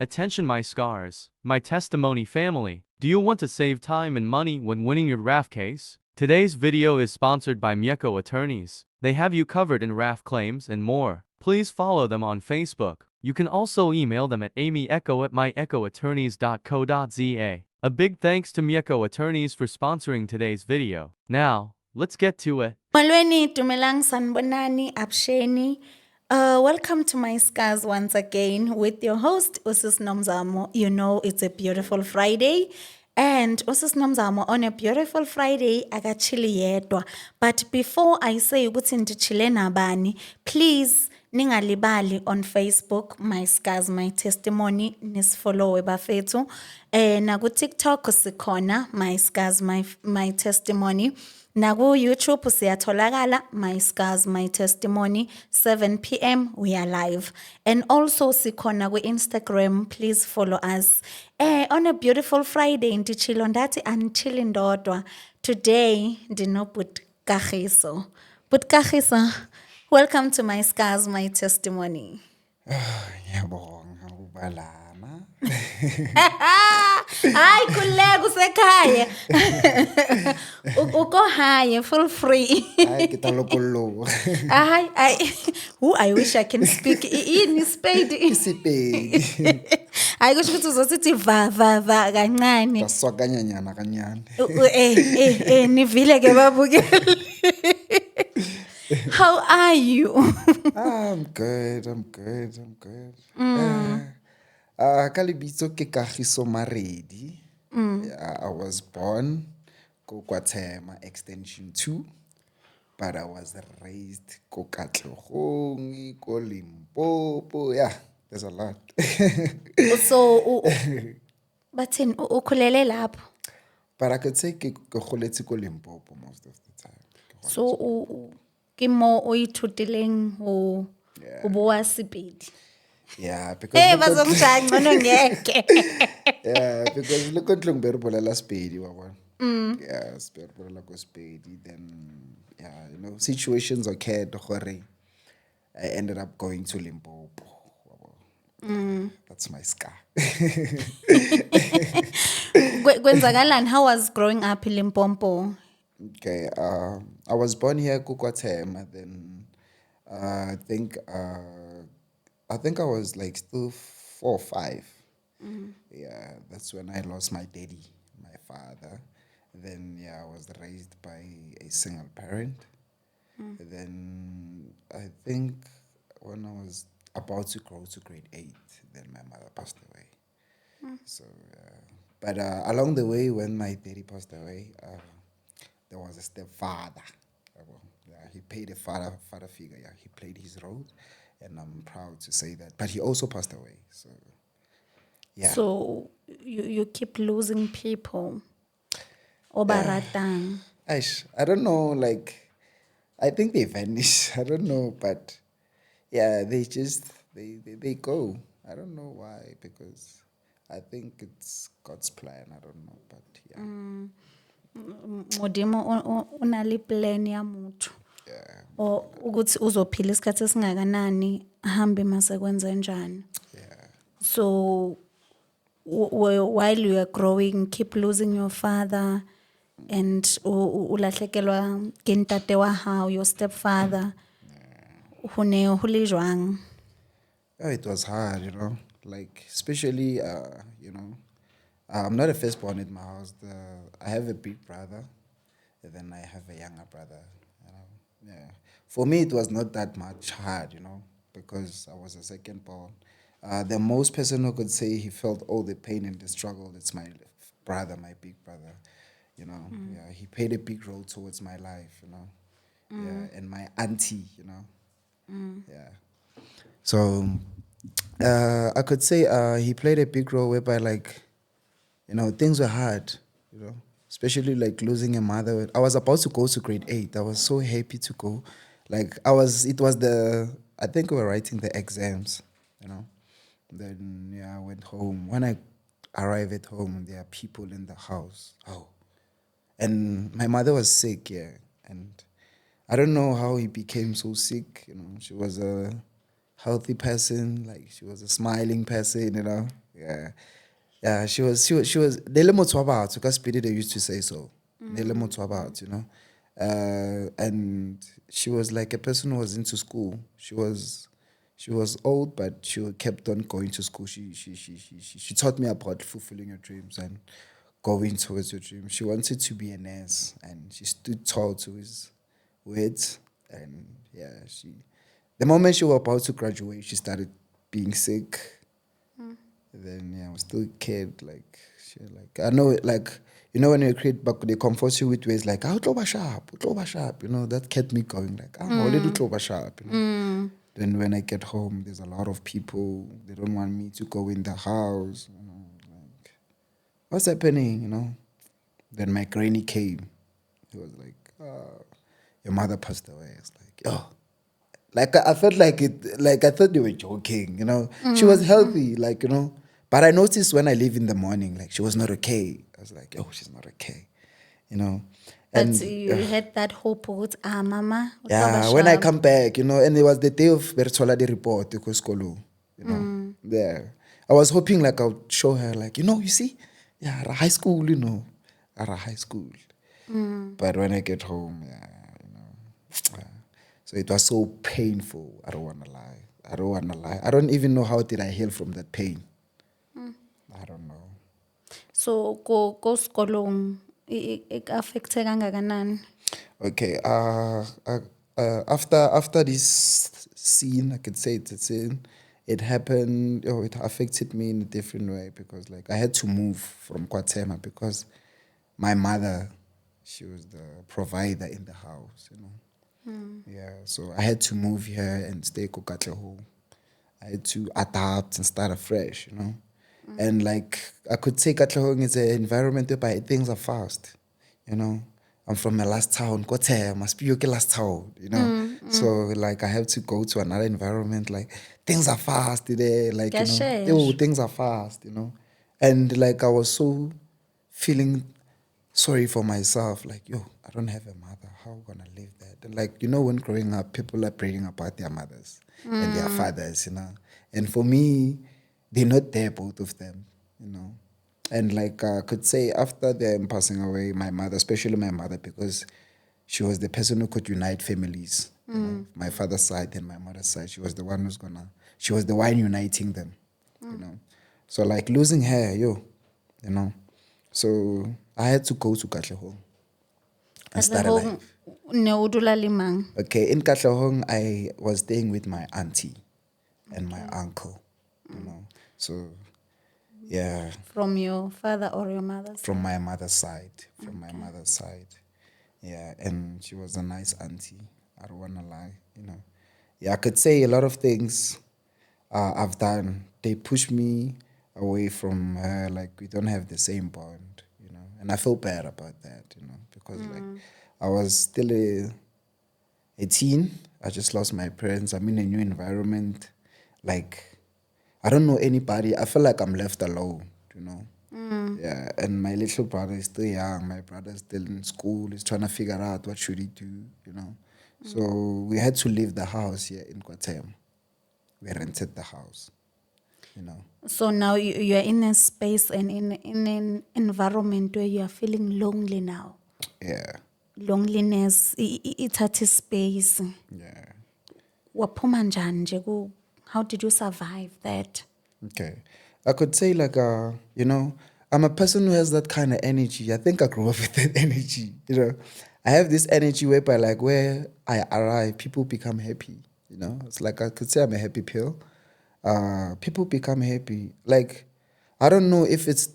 Attention my scars, my testimony family. Do you want to save time and money when winning your RAF case? Today's video is sponsored by Mieko Attorneys. They have you covered in RAF claims and more. Please follow them on Facebook. You can also email them at amyeco@myecoattorneys.co.za. A big thanks to Mieko Attorneys for sponsoring today's video. Now, let's get to it. Molweni, Dumelang, Sanbonani, Absheni. Welcome to my scars once again with your host, Usis Nomzamo. You know it's a beautiful Friday. And Usis Nomzamo, on a beautiful Friday, akachili yedwa. But before I say ukuthi ndichile nabani, please ningalibali on Facebook, my scars, my testimony, nisfollowe bafethu. Naku TikTok sikhona, my scars, my testimony. Naku YouTube siyatholakala, my scars, my testimony, 7 p.m. we are live. And also sikhona ku Instagram, please follow us. On a beautiful Friday, ndichilo ndathi andichili ndodwa. Today, ndinobut Kagiso. But Kagiso, welcome to my scars, my testimony. Ngiyabonga ukubalana. Hayi khuleka usekhaya. Uko haye, feel free. Hayi kita lokolo. I wish I can speak in Spade. Isipedi. Hayi kusho ukuthi uzosithi va kancane. Taswakanyanyana kanyane. Nivile ke babukeli. How are you? I'm good. Ka lebitso ke Kagiso Maredi. I was born ko KwaThema Extension 2, but I was raised ko Katlehong, ko Limpopo. Yeah, there's a lot. So bathini ukhulele lapho? But I could say ke goletse ko Limpopo most of the time. So ke mo o ithutileng ho bua Sepedi. Yeah, because bazongishaya ngcono ngeke. yeah, because look at long berbolela Sepedi wa bona. Yeah, berbolela ko Sepedi. Then yeah, you know, situations occurred gore I ended up going to Limpopo. That's my scar. Kwenzakalani? How was growing up in Limpopo? Okay, I was born here ko KwaThema. Then I think I was like still 4 or 5. Yeah, that's when I lost my daddy, my father. Then yeah, I was raised by a single parent. Then I think when I was about to go to grade 8, then my mother passed away. So, but along the way, when my daddy passed away, there was a stepfather. Yeah, he played a father figure. Yeah, he played his role, and I'm proud to say that. But he also passed away. So, yeah. So you keep losing people. Obaratang. I don't know. Like, I think they vanish. I don't know, but yeah, they go. I don't know why, because I think it's God's plan. I don't know, but yeah. Modimo unali plan ya muthu. Yeah. Ukuthi uzophila isikhathi esingakanani, ahambe mase kwenze njani. Yeah. So while you are growing, keep losing your father and ulahlekelwa ke ntate wa hao, your stepfather. Ho ne ho le jwang? Oh, it was hard, you know. Like, especially, you know, I'm not a firstborn in my house. I have a big brother, and then I have a younger brother. You know, yeah. For me, it was not that much hard, you know, because I was a secondborn. The most person who could say he felt all the pain and the struggle, it's my brother, my big brother. You know, yeah, he played a big role towards my life, you know. Yeah, and my auntie, you know. Yeah. So I could say he played a big role whereby, like, you know, things were hard, you know, especially like losing a mother. I was about to go to grade 8. I was so happy to go. Like, I think we were writing the exams, you know. Then, yeah, I went home. When I arrived at home, there are people in the house. Oh. And my mother was sick, yeah. And I don't know how he became so sick, you know. She was a healthy person, like she was a smiling person, you know. Yeah. Yeah, she was Nele motho wa batho, ka Sepedi they used to say so. Nele motho wa batho, you know. And she was like a person who was into school. She was old, but she kept on going to school. She taught me about fulfilling your dreams and going towards your dreams. She wanted to be a nurse, and she stood tall to his words. And yeah, the moment she was about to graduate, she started being sick. Then yeah, I was still a kid. Like shit, like I know it. Like when you create, but they comfort you with ways like "Utloba sharp, utloba sharp." That kept me going. Like only utloba sharp. Then when I get home, there's a lot of people. They don't want me to go in the house. Like what's happening? Then my granny came. He was like, "Your mother passed away." It's like, oh. Like I felt like it, like I thought they were joking, She was healthy, but I noticed when I leave in the morning, like she was not okay. I was like, oh, she's not okay, you know. But And you had that hope with mama. yeah, when I come back, and it was the day of Bertola the report, the school, There. I was hoping like I would show her, like, you see, yeah, at a high school, at a high school. But when I get home, yeah, yeah. So it was so painful. I don't want to lie. I don't even know how did I heal from that pain. I don't know. So ko skolong affected kangakanani? Okay. After this scene, I could say it's a scene. It happened. Oh, it affected me in a different way because like I had to move from Kwatema because my mother, she was the provider in the house. Yeah, so I had to move here and stay Kokatleho. I had to adapt and start afresh, And like I could say Katlehong is an environment whereby things are fast, I'm from a last town, Kote, must be okay last town, So like I have to go to another environment, like things are fast there, like things are fast, And like I was so feeling sorry for myself, like, I don't have a mother. How am I gonna live that? And like, when growing up, people are praying about their mothers and their fathers, And for me, they're not there, both of them, And like I could say after them passing away, my mother, especially my mother, because she was the person who could unite families. My father's side and my mother's side. She was the one she was the one uniting them, So like losing her, So I had to go to Katlehong and start a life. Ne o dula le mang? Okay, in Katlehong, I was staying with my auntie and my uncle, So, yeah. From your father or your mother's? From my mother's side. Yeah, and she was a nice auntie. I don't want to lie, Yeah, I could say a lot of things I've done. They pushed me away from her. Like, we don't have the same bond, And I feel bad about that, because like I was still a teen. I just lost my parents. I'm in a new environment. Like, I don't know anybody. I feel like I'm left alone, Yeah, and my little brother is still young. My brother's still in school. He's trying to figure out what should he do, So we had to leave the house here in Kwatem. We rented the house, So now you are in a space and in an environment where you are feeling lonely now. Yeah. Loneliness, it's at a space. Yeah. Waphuma njani nje ku- How did you survive that? Okay. I could say like, I'm a person who has that kind of energy. I think I grew up with that energy, I have this energy whereby like where I arrive, people become happy, It's like I could say I'm a happy pill. People become happy. Like, I don't know if it's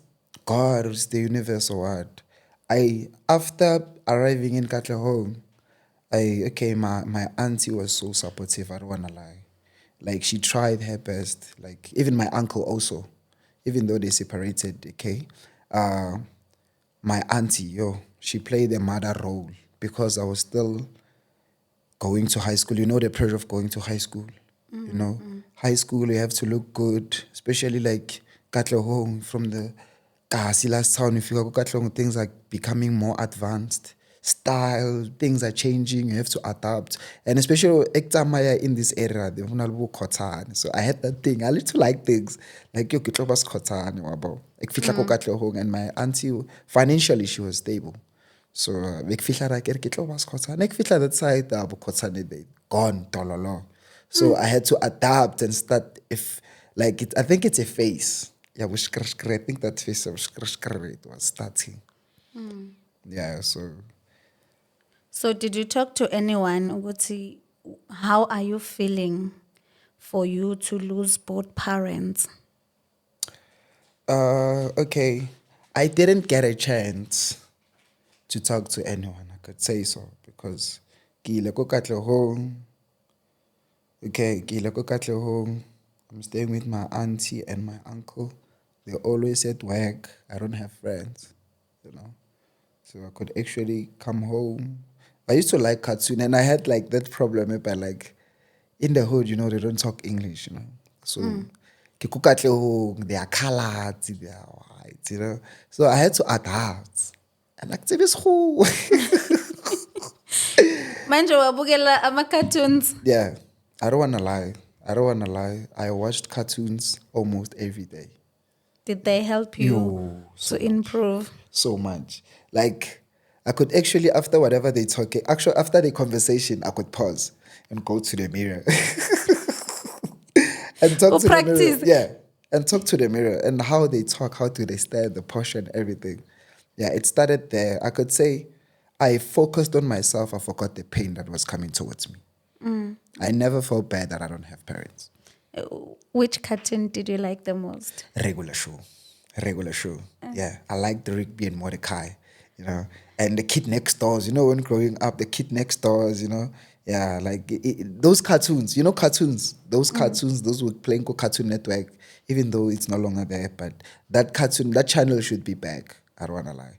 God or it's the universe or what. After arriving in Katlehong, my auntie was so supportive, I don't wanna lie. Like she tried her best. Like even my uncle also, even though they separated, okay. My auntie, she played a mother role because I was still going to high school. You know the pressure of going to high school. High school you have to look good, especially like Katlehong from the Kasi last town. If you go Katlehong, things are becoming more advanced. style, things are changing, you have to adapt. And especially ektamaya in this area, the vulnerable cotton. So I had that thing. I used to like things like yo kitlobas cotton wabo. Ek fitla ko katlehong, and my auntie financially she was stable. So ek fitla ra ke re ke tlo ba cotton. Ek fitla that side abo cotton they gone dololo. So I had to adapt and start if like it, I think it's a phase. Yeah, I think that phase of it was starting. Yeah, so So did you talk to anyone ukuthi how are you feeling for you to lose both parents? okay. I didn't get a chance to talk to anyone, I could say so, because ke ile ko Katlehong. Okay, ke ile ko Katlehong. I'm staying with my auntie and my uncle. They're always at work. I don't have friends, you know. So I could actually come home. I used to like cartoon, and I had like that problem by like in the hood, you know, they don't talk English, you know. So ke ko Katlehong, they are colored, they are white, you know. So I had to adapt. And like who? Manje wabukela ama cartoons. Yeah, I don't wanna lie. I don't wanna lie. I watched cartoons almost every day. Did they help you to improve? So much. Like I could actually after whatever they talk, actually after the conversation, I could pause and go to the mirror and talk to the mirror. Practice. Yeah, and talk to the mirror and how they talk, how do they stare, the posture, everything. Yeah, it started there. I could say I focused on myself. I forgot the pain that was coming towards me. I never felt bad that I don't have parents. Which cartoon did you like the most? Regular show. Yeah, I like the Rigby and Mordecai, you know, and the Kid Next Doors. You know, when growing up, the Kid Next Doors, you know, yeah, like those cartoons. You know, cartoons. Those cartoons. Those were playing on Cartoon Network, even though it's no longer there. But that cartoon, that channel should be back. I don't wanna lie.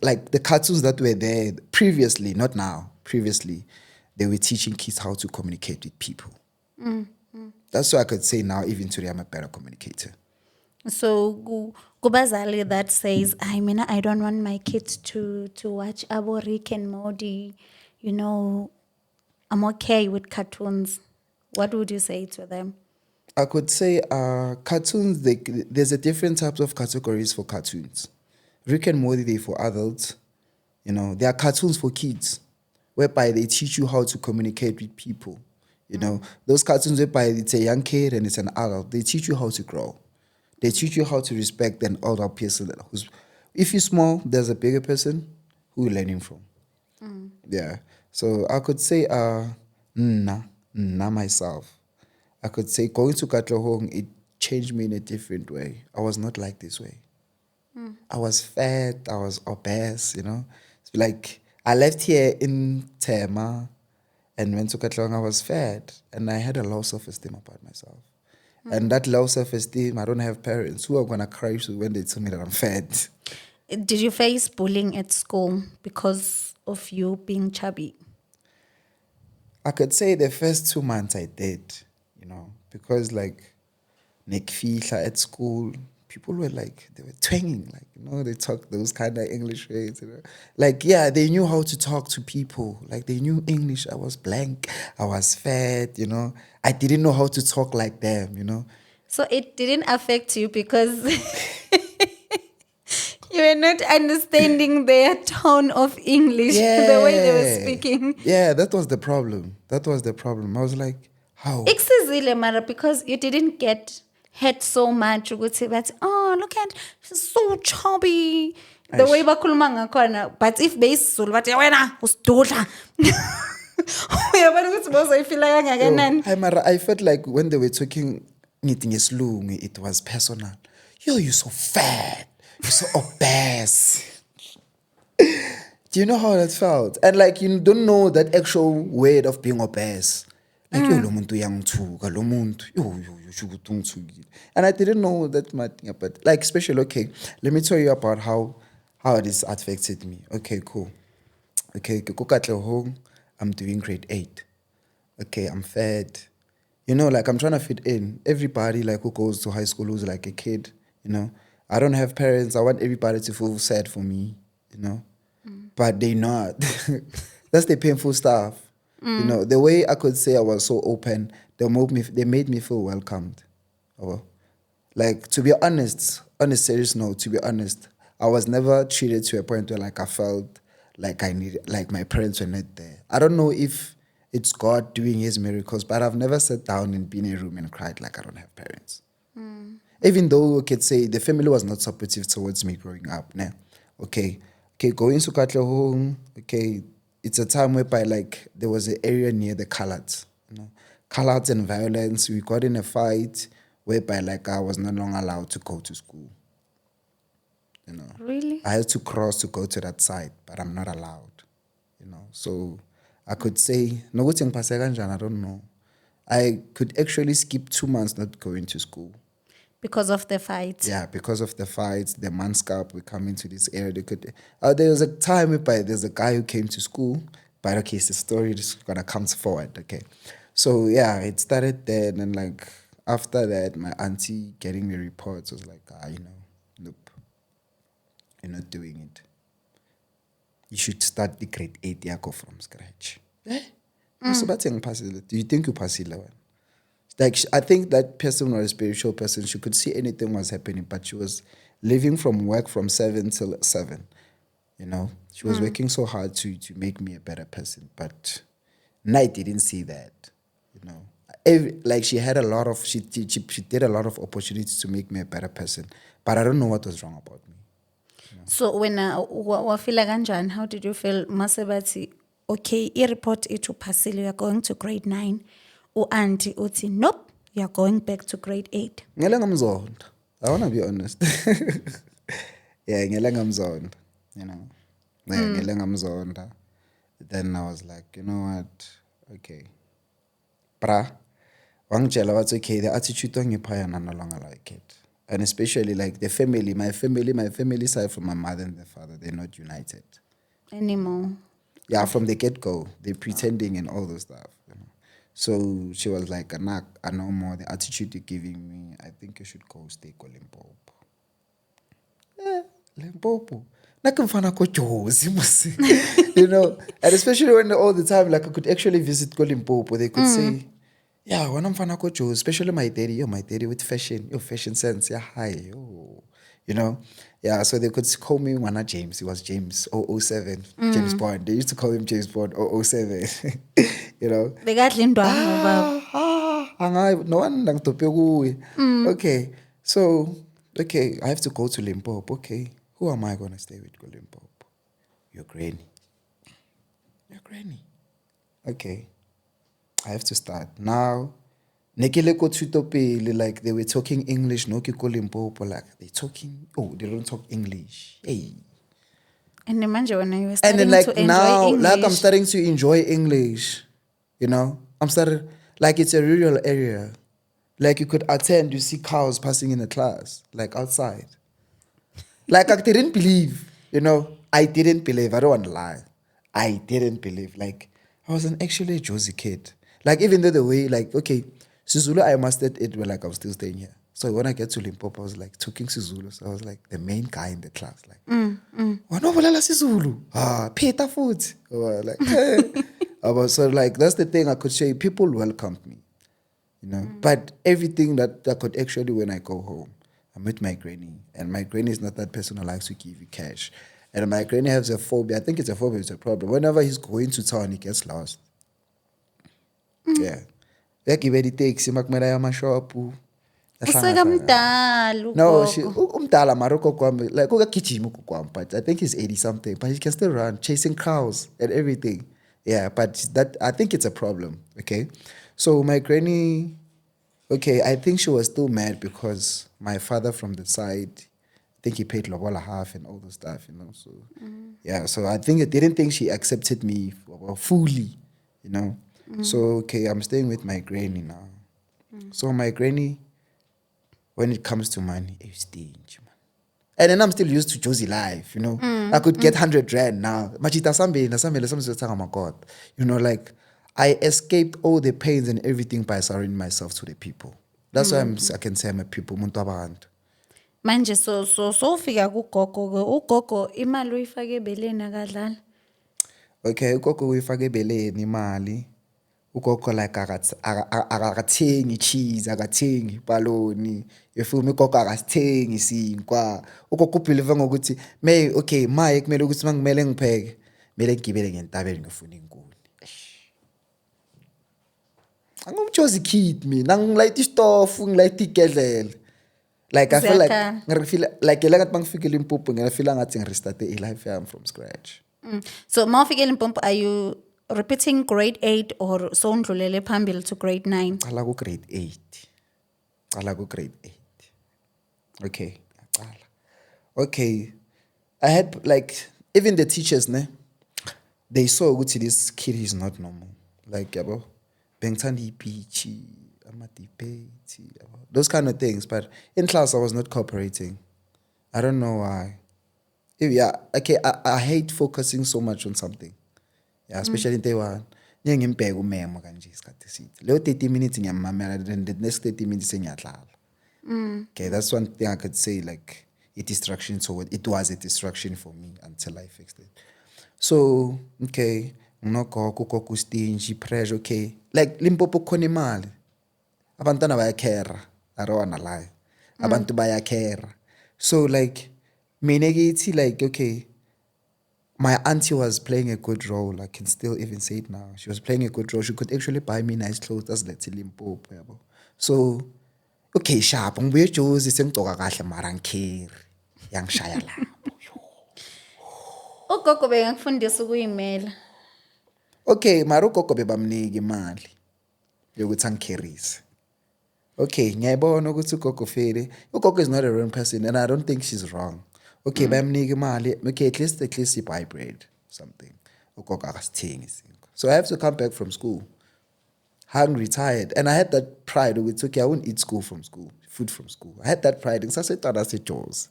Like the cartoons that were there previously, not now. Previously, they were teaching kids how to communicate with people. That's why I could say now, even today, I'm a better communicator. So kubazali that says, I mean, I don't want my kids to watch Abo Rick and Morty. You know, I'm okay with cartoons. What would you say to them? I could say cartoons, there's a different types of categories for cartoons. Rick and Morty, they for adults. You know, there are cartoons for kids, whereby they teach you how to communicate with people. You know, those cartoons whereby it's a young kid and it's an adult, they teach you how to grow. They teach you how to respect an older person. If you're small, there's a bigger person who you're learning from. Yeah. So I could say, myself. I could say going to Katlehong, it changed me in a different way. I was not like this way. I was fat, I was obese, you know. It's like I left here in Tema and went to Katlehong, I was fat. And I had a low self-esteem about myself. And that low self-esteem, I don't have parents who are going to cry when they tell me that I'm fat. Did you face bullying at school because of you being chubby? I could say the first 2 months I did, you know, because like Nick Fischler at school, people were like, they were twanging, like, you know, they talk those kind of English ways, you know. Like, yeah, they knew how to talk to people. Like, they knew English. I was blank. I was fat, you know. I didn't know how to talk like them, you know. So it didn't affect you because you were not understanding their tone of English, the way they were speaking. Yeah, that was the problem. That was the problem. I was like, how? Ikusizile mara because you didn't get hurt so much ukuthi bathi, oh, look at, she's so chubby. The way bakhuluma ngakhona. But if beyisizulu bathi wena usidudla. Uyabona ukuthi bozoyifila kangakanani. Hi mara, I felt like when they were talking ngithi ngesilungu, it was personal. Yo, you're so fat. You're so obese. Do you know how that felt? And like you don't know that actual word of being obese. Like yo lo muntu uyangithuka, lo muntu yo sho ukuthi ungithukile. And I didn't know that much, but like especially okay, let me tell you about how it has affected me. Okay, cool. Okay, ke ko Katlehong, I'm doing grade 8. Okay, I'm fat. You know, like I'm trying to fit in. Everybody like who goes to high school who's like a kid, you know. I don't have parents. I want everybody to feel sad for me, you know. but they not. That's the painful stuff. You know, the way I could say I was so open, they made me feel welcomed. Oh, like to be honest, on a serious note, to be honest, I was never treated to a point where like I felt like I needed, like my parents were not there. I don't know if it's God doing His miracles, but I've never sat down and been in a room and cried like I don't have parents. Even though we could say the family was not supportive towards me growing up. Nah. Okay, going to Katlehong, okay, it's a time whereby like there was an area near the Coloureds, you know, Coloureds and violence. We got in a fight whereby like I was no longer allowed to go to school. You know, Really? I had to cross to go to that side, but I'm not allowed. You know, so I could say no good thing I don't know. I could actually skip 2 months not going to school. Because of the fight. Yeah, because of the fights, the Manskap, we come into this area. They could. There was a time whereby there's a guy who came to school, but okay, it's the story is gonna come forward. Okay, so yeah, it started there, and then like after that, my auntie getting the reports was like, nope, you're not doing it. You should start the grade 8 yako from scratch. So that's impossible. Do you think you pass 11? Like, I think that person was a spiritual person. She could see anything was happening, but she was living from work from 7 till 7. You know, she was working so hard to make me a better person. But Night didn't see that. You know, like she had a lot of she did a lot of opportunities to make me a better person. But I don't know what was wrong about me. So when wafila kanjani, how did you feel? Masebati, okay, report it to Pasile, you are going to grade 9. Auntie uthi, nope, you are going back to grade 8. Ngele ngamzonda. I want to be honest. Yeah, ngele ngamzonda, you know. Yeah, ngele ngamzonda. Then I was like, you know what? Okay. Bra, wangitshela wathi okay, the attitude ongipha yona no longer like it. And especially like the family, my family side from my mother and the father, they're not united. Anymore. Yeah, from the get-go, they're pretending and all those stuff. You know? So she was like, Anak, I know more. The attitude you're giving me, I think you should go stay ko Limpopo. Limpopo. Nakamfana ko Jozi, you know, and especially when all the time, like I could actually visit ko Limpopo, they could say, yeah, when I'm fana ko Jozi, especially my daddy with fashion, your fashion sense, yeah, hi, yo. You know, yeah, so they could call me Wana James. He was James 007, James Bond. They used to call him James Bond 007. You know, no one okay. So okay, I have to go to Limpopo. Okay, who am I gonna stay with? Go Limpopo. Your granny. Okay, I have to start now. Nekele ko thuto pele, like they were talking English, no ke ko Limpopo, like they don't talk English. Hey. And imagine when you were And starting then like to enjoy now, English. like I'm starting to enjoy English. You know? I'm starting like it's a rural area. Like you could attend, you see cows passing in the class, like outside. Like I didn't believe, you know. I didn't believe. I don't want to lie. I didn't believe. Like I was actually a Josie kid. Like even though the way, like, okay, Sizulu, I mastered it when like I was still staying here. So when I get to Limpopo, I was like talking Sizulu. So I was like the main guy in the class. Like, wanobolela Sizulu. Peter food. Like, hey. So like that's the thing I could say. People welcomed me, you know. But everything that I could actually, when I go home, I'm with my granny, and my granny is not that person who likes to give you cash. And my granny has a phobia. I think it's a phobia. It's a problem. Whenever he's going to town, he gets lost. Yeah. Yakibedi taxi makumela yamashopu. Usekamdala No, ugogo. umdala maroko kwami, like ukagijima kwami, but I think he's 80 something, but he can still run, chasing cows and everything. Yeah, but that I think it's a problem. Okay, so my granny, okay, I think she was still mad because my father from the side, I think he paid lobola half and all the stuff, you know. So yeah, so I didn't think she accepted me fully, you know. So okay, I'm staying with my granny now. So my granny, when it comes to money, it's stingy, man. And then I'm still used to Josie life, you know. I could get 100 rand now. My God. You know, like I escaped all the pains and everything by surrendering myself to the people. That's why I can say I'm a people. Muntu abantu. Manje so ufika kugogo ke ugogo imali uyifake ebeleni akadlala. Okay, ugogo uyifake ebeleni imali. Ugogo like akathengi cheese, akathengi baloni. You feel me? Ugogo akasithengi isinkwa. Ugogo ubelieve ngokuthi okay, maye kumele ukuthi mangimele ngipheke, kumele ngigibele ngentabeni ngifuna inkuni. Angumchosi kid mina, ngilayita istofu, ngilayita igedlele. Like I feel like Ziyakhala. ngifeel like ngathi mangifika eLimpopo ngiyafila ngathi ngirestart life yami from scratch. So mawufike eLimpopo, are you repeating grade 8 or sondlulele phambili to grade 9? Cala ku grade 8. Cala ku grade 8. Okay, cala. Okay. I had like even the teachers they saw ukuthi this kid is not normal. Like yabo bengithanda ipichi, ama debate, those kind of things, but in class I was not cooperating. I don't know why. Yeah, okay, I hate focusing so much on something. Yeah, especially in Taiwan. Niye ngimbheka umema kanje isikhathi eside. Leyo 30 minutes ngiyamamela, then the next 30 minutes ngiyadlala. Okay, that's one thing I could say, like a distraction. So it was a distraction for me until I fixed it. So, okay, kugogo stingy, pressure, okay. Like Limpopo khona imali. Abantwana bayakera. I don't wanna lie. Abantu bayakera. So like mina ngithi like okay, my auntie was playing a good role. I can still even say it now. She was playing a good role. She could actually buy me nice clothes as let's Limpopo, yabo. So okay, sharp. Ngibuye eJozi sengigcoka kahle mara ngikeri. Yangishaya lapho. Ugogo bengakufundisa ukuyimela. Okay, mara ugogo bebamnika imali yokuthi angikherise. Okay, ngiyayibona ukuthi ugogo Fede. Ugogo is not a wrong person and I don't think she's wrong. Okay, bayamnika imali. Okay, at least you buy bread, something. Ugogo akasithengi isinkwa. So I have to come back from school, hungry, tired, and I had that pride. It's okay, I won't eat food from school. I had that pride. Ngisasetana seJozi.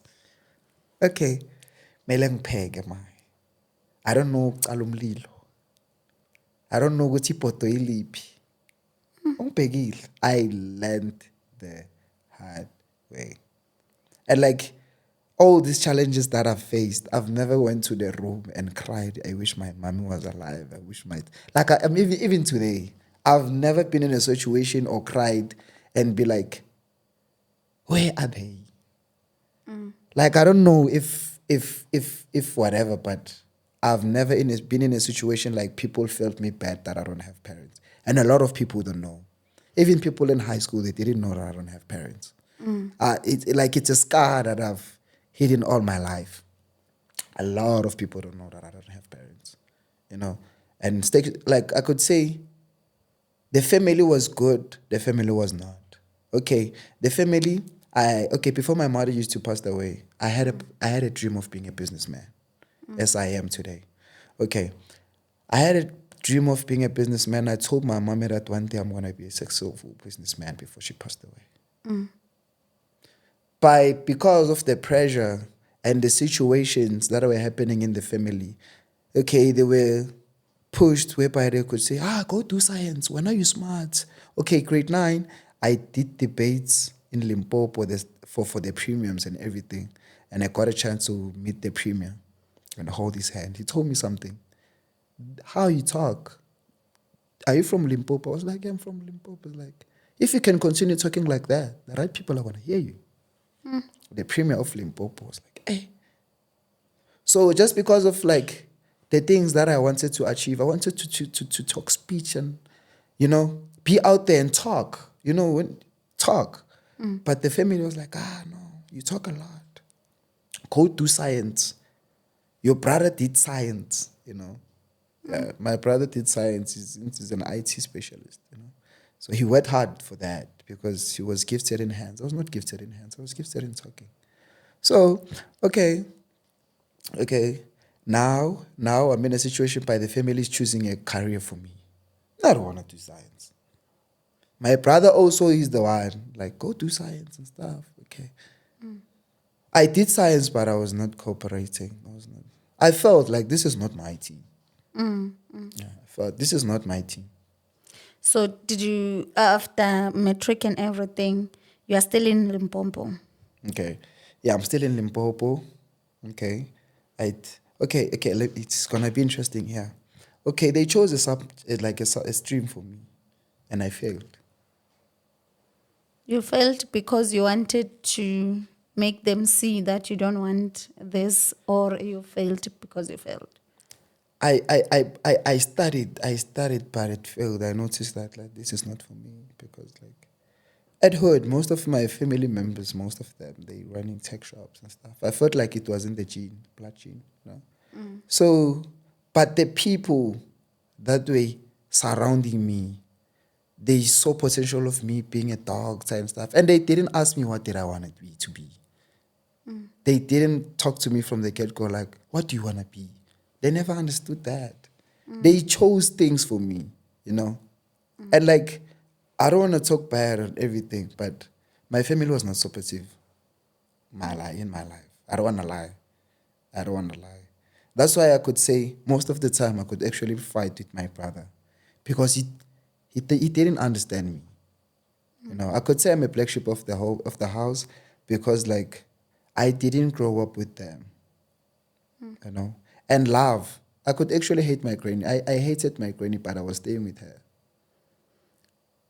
Okay, mele ngipheke manje. I don't know ukucala umlilo. I don't know ukuthi ipoto iliphi. Ungibhekile. I learned the hard way. And like all these challenges that I've faced, I've never went to the room and cried. I wish my mommy was alive. I wish I'm even today. I've never been in a situation or cried and be like, where are they? Like I don't know if whatever, but I've never been in a situation like people felt me bad that I don't have parents. And a lot of people don't know. Even people in high school, they didn't know that I don't have parents. It's a scar that I've hidden all my life. A lot of people don't know that I don't have parents. And like I could say, the family was good, the family was not. Okay, the family, before my mother used to pass away, I had a dream of being a businessman, as I am today. Okay, I had a dream of being a businessman. I told my mommy that one day I'm going to be a successful businessman before she passed away. Because of the pressure and the situations that were happening in the family, okay, they were pushed whereby they could say, go do science. When are you smart? Okay, grade 9, I did debates in Limpopo for the premiums and everything. And I got a chance to meet the premier and hold his hand. He told me something. How you talk? Are you from Limpopo? I was like, yeah, I'm from Limpopo. Like, if you can continue talking like that, the right people are going to hear you. The premier of Limpopo was like, hey. So just because of like the things that I wanted to achieve, I wanted to talk speech and, be out there and talk, talk. But the family was like, no, you talk a lot. Go do science. Your brother did science, Yeah, my brother did science. He's an IT specialist, So he worked hard for that because he was gifted in hands. I was not gifted in hands. I was gifted in talking. So, okay. Now I'm in a situation by the family is choosing a career for me. I don't want to do science. My brother also is the one, like, go do science and stuff. Okay. I did science, but I was not cooperating. I felt like this is not my team. Yeah, I felt this is not my team. So did you, after matric and everything, you are still in Limpopo? Okay. Yeah, I'm still in Limpopo. Okay. It's gonna be interesting here. Okay, they chose a stream for me, and I failed. You failed because you wanted to make them see that you don't want this, or you failed because you failed? I studied, but it failed. I noticed that like this is not for me because like I'd heard most of my family members, most of them, they running tech shops and stuff. I felt like it was in the gene, blood gene, you know. So, but the people that way surrounding me, they saw potential of me being a doctor and stuff, and they didn't ask me what did I want to be. They didn't talk to me from the get go like, what do you want to be? They never understood that. They chose things for me, you know? And like, I don't want to talk bad on everything, but my family was not supportive in my life. I don't want to lie. I don't want to lie. That's why I could say most of the time I could actually fight with my brother because he didn't understand me. You know, I could say I'm a black sheep of the house because like I didn't grow up with them. You know, and love. I could actually hate my granny. I hated my granny, but I was staying with her.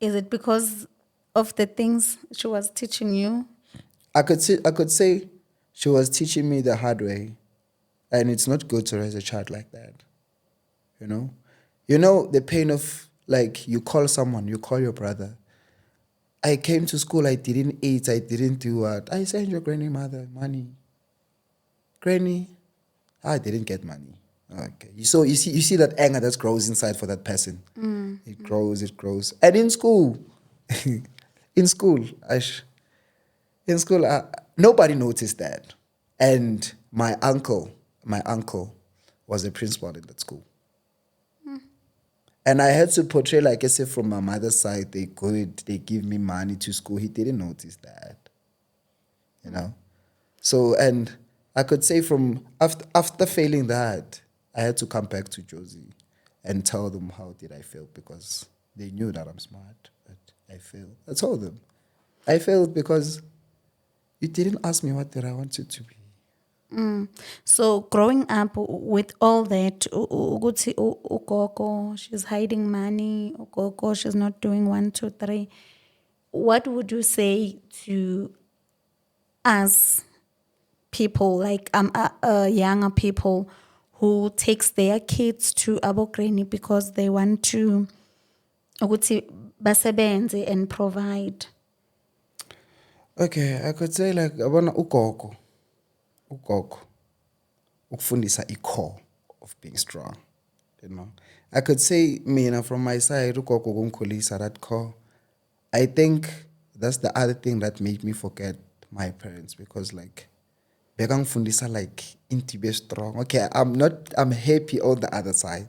Is it because of the things she was teaching you? I could say she was teaching me the hard way, and it's not good to raise a child like that. You know the pain of like you call someone, you call your brother. I came to school, I didn't eat, I didn't do what. I sent your grandmother money. Granny, I didn't get money. Okay. So you see that anger that grows inside for that person. It grows. And in school, in school, in school, nobody noticed that. And my uncle was the principal in that school. And I had to portray like I said from my mother's side, they give me money to school. He didn't notice that, you know. So and I could say from after failing that, I had to come back to Josie and tell them how did I fail because they knew that I'm smart, but I failed. I told them I failed because you didn't ask me what did I wanted to be. So growing up with all that, ukuthi ugogo, she's hiding money, ugogo, she's not doing 1, 2, 3. What would you say to us people, like younger people who takes their kids to abogrini because they want to ukuthi basebenze and provide? Okay, I could say like abona ugogo ukufundisa core of being strong, you know. I could say mina from my side ugogo kungikhulisa that core. I think that's the other thing that made me forget my parents because like bekangifundisa like into be strong. Okay, I'm happy on the other side.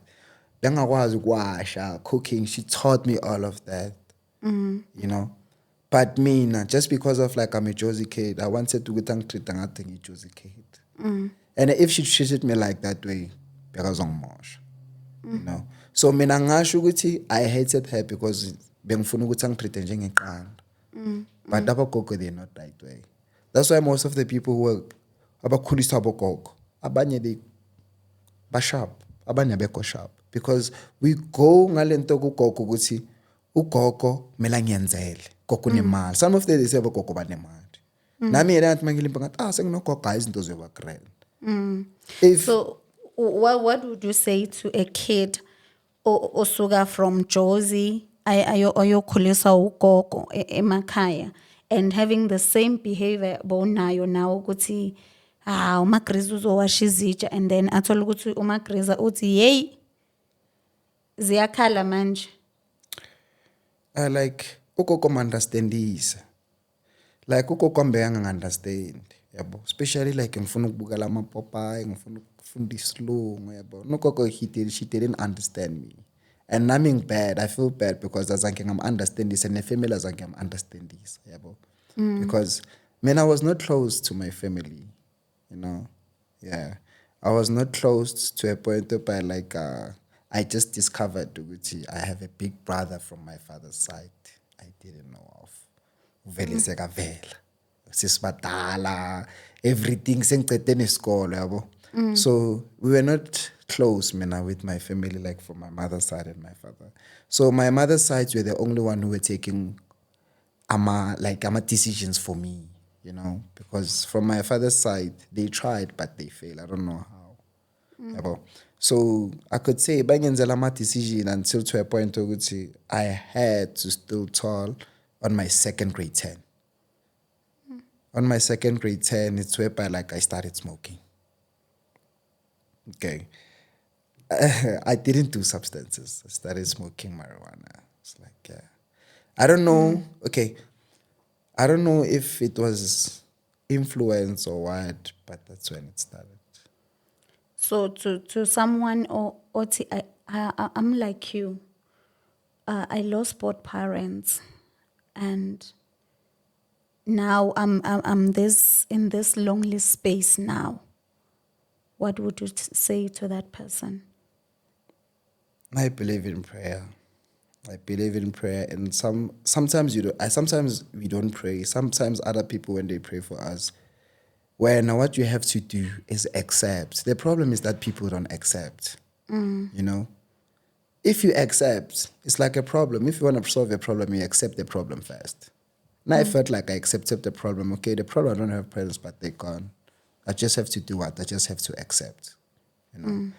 Bengakwazi ukuwasha, cooking, she taught me all of that. You know. But mina, just because of like I'm a Josie kid, I wanted to treat a Josie kid. And if she treated me like that way, because I'm mosh. You know. So mina ngasho ukuthi I hated her because bengifuna ukuthi angitreat njengeqanda. But abogogo they're not that way. That's why most of the people who are abakhulisa abogogo, abanye they sharp, abanye abekho sharp because we go ngalento kugogo ukuthi ugogo mela ngiyenzele gogo nemali. Some of them they say abogogo banemali. Nami yena ngathi mangilimpa ngathi senginogogo izinto zoba grand. So what would you say to a kid osuka from Josie ayokhulisa ugogo emakhaya and having the same behavior bonayo now ukuthi uMagriza uzowasha izitsha and then athola ukuthi uMagriza uthi hey ziyakhala manje? Like ugogo understandisa. Like ugogo ambeka understand, yabo. Especially like ngifuna ukubukela amapopayi, ngifuna ukufunda isilungu, yabo. Ugogo she didn't understand me. And nothing bad. I feel bad because azange ngam understand this and the family azange ngam understand this, yabo. Because I was not close to my family, you know. Yeah. I was not close to a point where like I just discovered ukuthi I have a big brother from my father's side. I didn't know of. Uvele sekavela. Sisibadala. everything sengicede nesikolo yabo. So we were not close, mina, with my family, like from my mother's side and my father. So my mother's sides were the only one who were taking decisions for me, because from my father's side they tried but they failed. I don't know how. Yabo. So I could say bangenzela ama decision until to a point where I had to still tall on my second grade 10. On my second grade 10, it's whereby like I started smoking. Okay. I didn't do substances. I started smoking marijuana. It's like, yeah. I don't know. Okay. I don't know if it was influence or what, but that's when it started. So to someone or I'm like you. I lost both parents, and now I'm this in this lonely space now. What would you say to that person? I believe in prayer. I believe in prayer, and sometimes you do. Sometimes we don't pray. Sometimes other people, when they pray for us, when what you have to do is accept. The problem is that people don't accept. If you accept, it's like a problem. If you want to solve a problem, you accept the problem first. Now I felt like I accepted the problem. Okay, the problem, I don't have parents, but they're gone. I just have to do what? I just have to accept.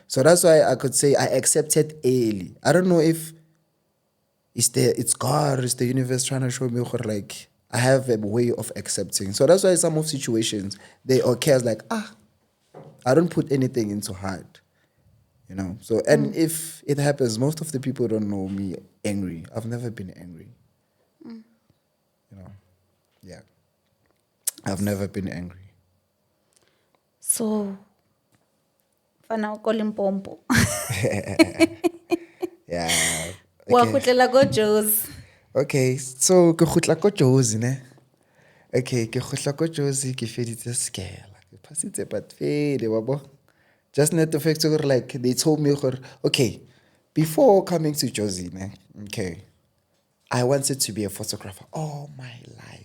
So that's why I could say I accepted early. I don't know if it's God, it's the universe trying to show me like I have a way of accepting. So that's why some of situations they occur like I don't put anything into heart. So and if it happens, most of the people don't know me angry. I've never been angry. Yeah. I've never been angry. So, fana ko Limpopo. Yeah. Wa Okay. khutlela go Joe's. Okay. So ke khutla ko Jozi ne. Okay, ke khutla ko Jozi ke feditse skela. Ke pasitse but fele wa bo. Just net the fact gore like they told me gore okay, before coming to Jozi ne. Okay. I wanted to be a photographer all my life.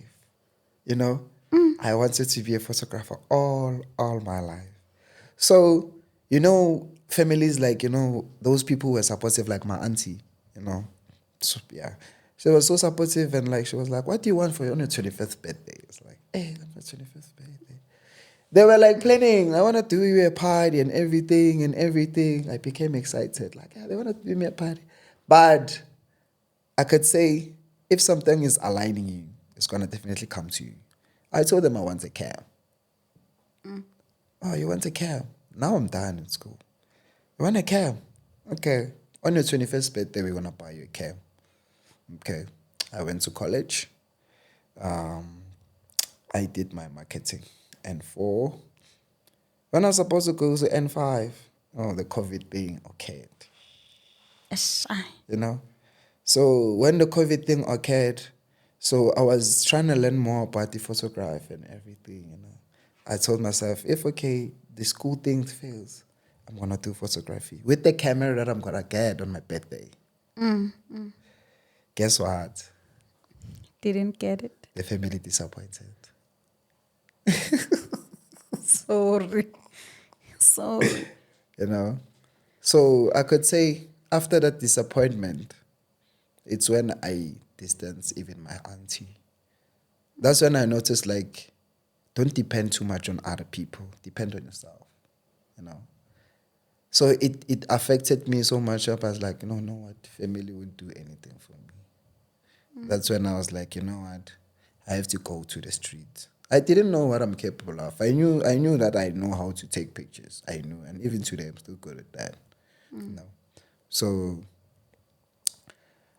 I wanted to be a photographer all my life. So, families like, those people who were supportive, like my auntie. So, yeah. She was so supportive and like, she was like, what do you want for your 25th birthday? It's like, hey, my 25th birthday. They were like planning, I want to do you a party and everything. I became excited. Like, yeah, they want to do me a party. But I could say, if something is aligning you, it's going to definitely come to you. I told them I want a cab. Oh, you want a cab? Now I'm done in school. You want a cab? Okay. On your 21st birthday, we're going to buy you a cab. Okay. I went to college. I did my marketing. N4. When I was supposed to go to N5, the COVID thing occurred. So when the COVID thing occurred, so I was trying to learn more about the photograph and everything, I told myself, if, the school thing fails, I'm going to do photography with the camera that I'm going to get on my birthday. Guess what? Didn't get it. The family disappointed. Sorry. So I could say after that disappointment, it's when I distanced even my auntie. That's when I noticed, like, don't depend too much on other people. Depend on yourself, So it affected me so much. I was like, no, what? Family wouldn't do anything for me. That's when I was like, you know what? I have to go to the street. I didn't know what I'm capable of. I knew that I know how to take pictures. I knew, and even today I'm still good at that. So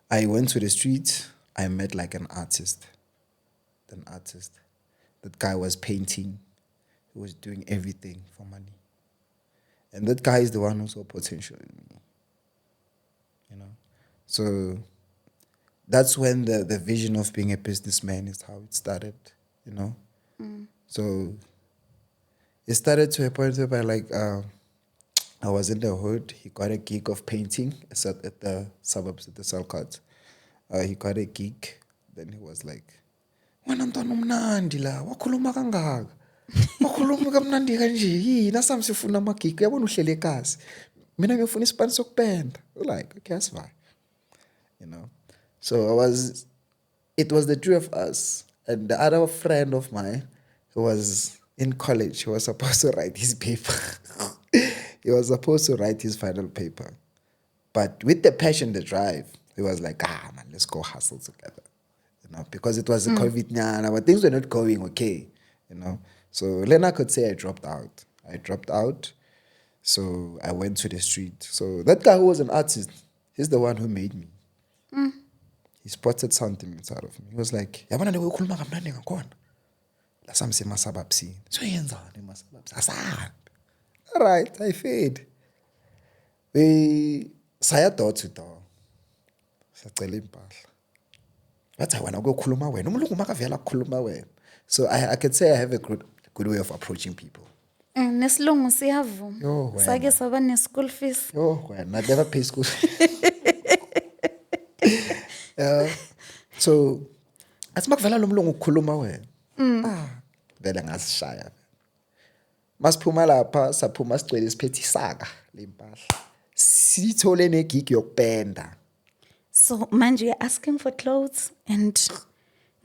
I went to the street. I met like an artist. That guy was painting. He was doing everything for money. And that guy is the one who saw potential in me. So that's when the vision of being a businessman is how it started, So it started to a point where I was in the hood. He got a gig of painting at the suburbs at the Salcott. He got a gig. Then he was like, "Wena mntwana umnandi la, wakhuluma kangaka." Ukhuluma kamnandi kanje yini asami sifuna amagigi yabona uhlele ekhasi. Mina ngiyofuna isipani sokupenda. Like, okay, that's fine. You know. So it was the two of us and the other friend of mine who was in college. He was supposed to write his paper. He was supposed to write his final paper. But with the passion, the drive, he was like, man, let's go hustle together. You know, because it was a COVID nyana, but things were not going okay, you know. So then I could say I dropped out. I dropped out. So I went to the street. So that guy who was an artist, he's the one who made me. He spotted something inside of me. He was like, yabona lewe ukhuluma kamnandi ngakhona. La sami semasaba busini. So yenzani emasaba busini? Asabi. All right, I fade. We saya door to door. Sacela impahla. Bathi wena ukukhuluma wena. Umlungu makavela ukukhuluma wena. So I could say I have a good way of approaching people. Nesilungu siyavuma. Yo, wena. Sake saba ne-school fees. Oh, well, I never pay school. So, athi makuvela lo mlungu ukukhuluma wena. Vele ngasishaya. Masiphuma lapha, saphuma sigcwele isiphethe isaka lempahla. Sithole negig yokupenda. So manje you're asking for clothes and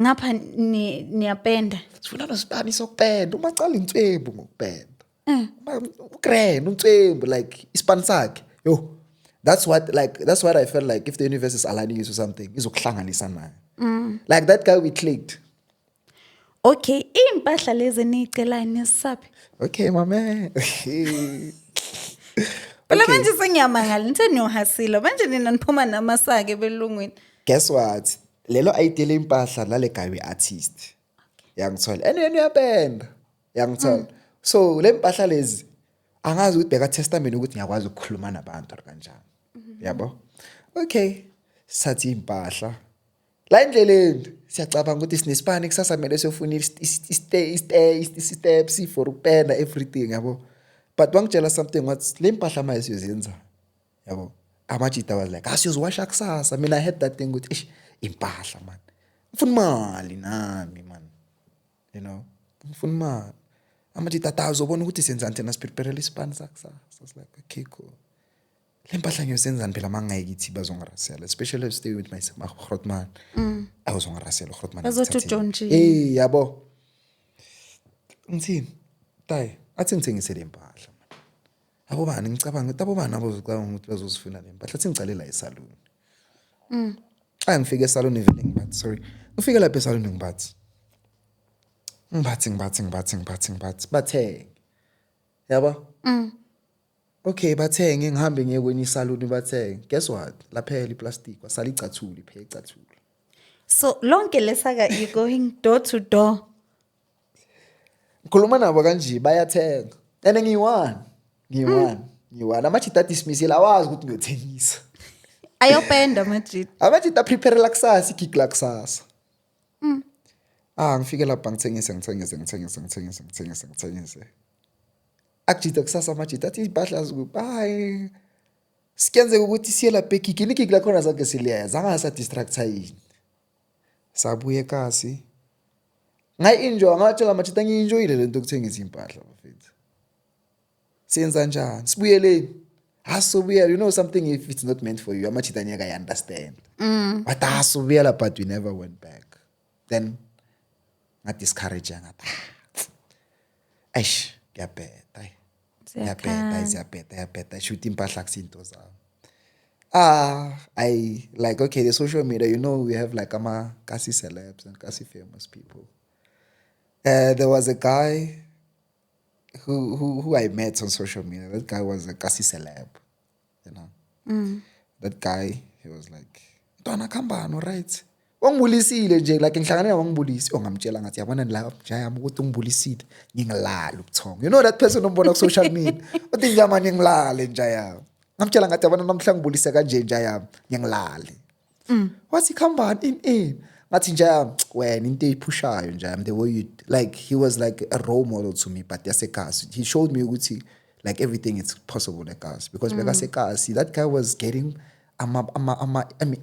ngapha niyapenda. Sifuna nosipani sokupenda. Umacala intswembu ngokupenda. Ukrend, untswembu, like isipani sakhe. Yo. That's what I felt like if the universe is aligning you to something, izokuhlanganisa nayo. Like that guy we clicked. Okay, impahla lezi niyicelayo nisaphi? Okay, my man. Phela manje sengiyamangala nithe niyohasila manje nina niphuma namasake belungwini. Guess what? Lelo idea lempahla lale guy we artist. Yangithola. And uyapenda. Yangithola. So lempahla lezi angazi ukuthi beka testament ukuthi ngiyakwazi ukukhuluma nabantu kanjani. Yabo? Okay. Sathi impahla. La endleleni siyacabanga ukuthi sinesipani kusasa kumele siyofuna steps for ukupenda everything yabo. But wangitshela something what le mpahla manje siyozenza. Yabo. Amajita was like, asiyozwasha kusasa. Mina I had that thing ukuthi impahla man. Ngifuna imali nami man. You know? Ngifuna imali. Amajita tazobona ukuthi senzani thina sipreparele isipani sakusasa. So I was like, okay, cool. Le mpahla ngiyosenzani phela mangayikithi bazongarasela, especially if stay with my Grootman. I was ongarasela Grootman. Bazothi uJohn. Yabo. Ngithini? Tayi, athi ngithengise le mpahla man. Abo bani ngicabanga ukuthi abo bani abozicabanga ukuthi bazosifuna le mpahla. Athi ngicalela esalon. Ngifike esalon vele ngibathi, sorry. Ngifike lapha esalon ngibathi. Ngibathi. Bathenge. Yabo? Okay, bathenge ngihambe ngiye kwenye isalon bathenge. Guess what? Laphela iplastic wasala icathuli, phela icathuli. So lonke lesaka you going door to door. Ngikhuluma nabo kanje bayathenga. And ngiyiwani. Amajita dismissile awazi ukuthi ngiyothengisa. Ayopenda majita. Amajita prepare la kusasa, igig la kusasa. Ngifike lapha ngithengise. Akujita kusasa amajita athi impahla zikubayi. Sikenzeka ukuthi siye lapha egigini, igig la khona zonke siliyeza, angasa distracta yini. Sabuye kasi. Ngayi-enjoy, ngatshela amajita ngiyi-enjoyile lento yokuthengisa impahla bafethu. Senza njani? Sibuyeleni. Asubuyela, you know something if it's not meant for you, amajita ngeke understand. But asubuyela but we never went back. Then discourage ngathi. Ngiyabheda. Ngiyabheda. Shoot impahla kusinto zami. I like, okay, the social media, you know, we have like kasi celebs and kasi famous people. There was a guy who I met on social media. That guy was a kasi celeb, you know. That guy, he was like, "Ntwana kambano, right?" Wangibulisile nje, like ngihlangane wangibulisi, ongamtshela ngathi yabona la jayami ukuthi ungibulisile, ngingilala ubuthongo. You know that person ombona ku social media. Uthi njamani ngilale njayami. Ngamtshela ngathi yabona namhla ngibulise kanje njayami, ngingilale. Wathi khambani in. Ngathi njayami wena into eyiphushayo njayami, the way you, like, he was like a role model to me, but yasekasi. He showed me ukuthi like everything is possible ekasi, because bekasekasi that guy was getting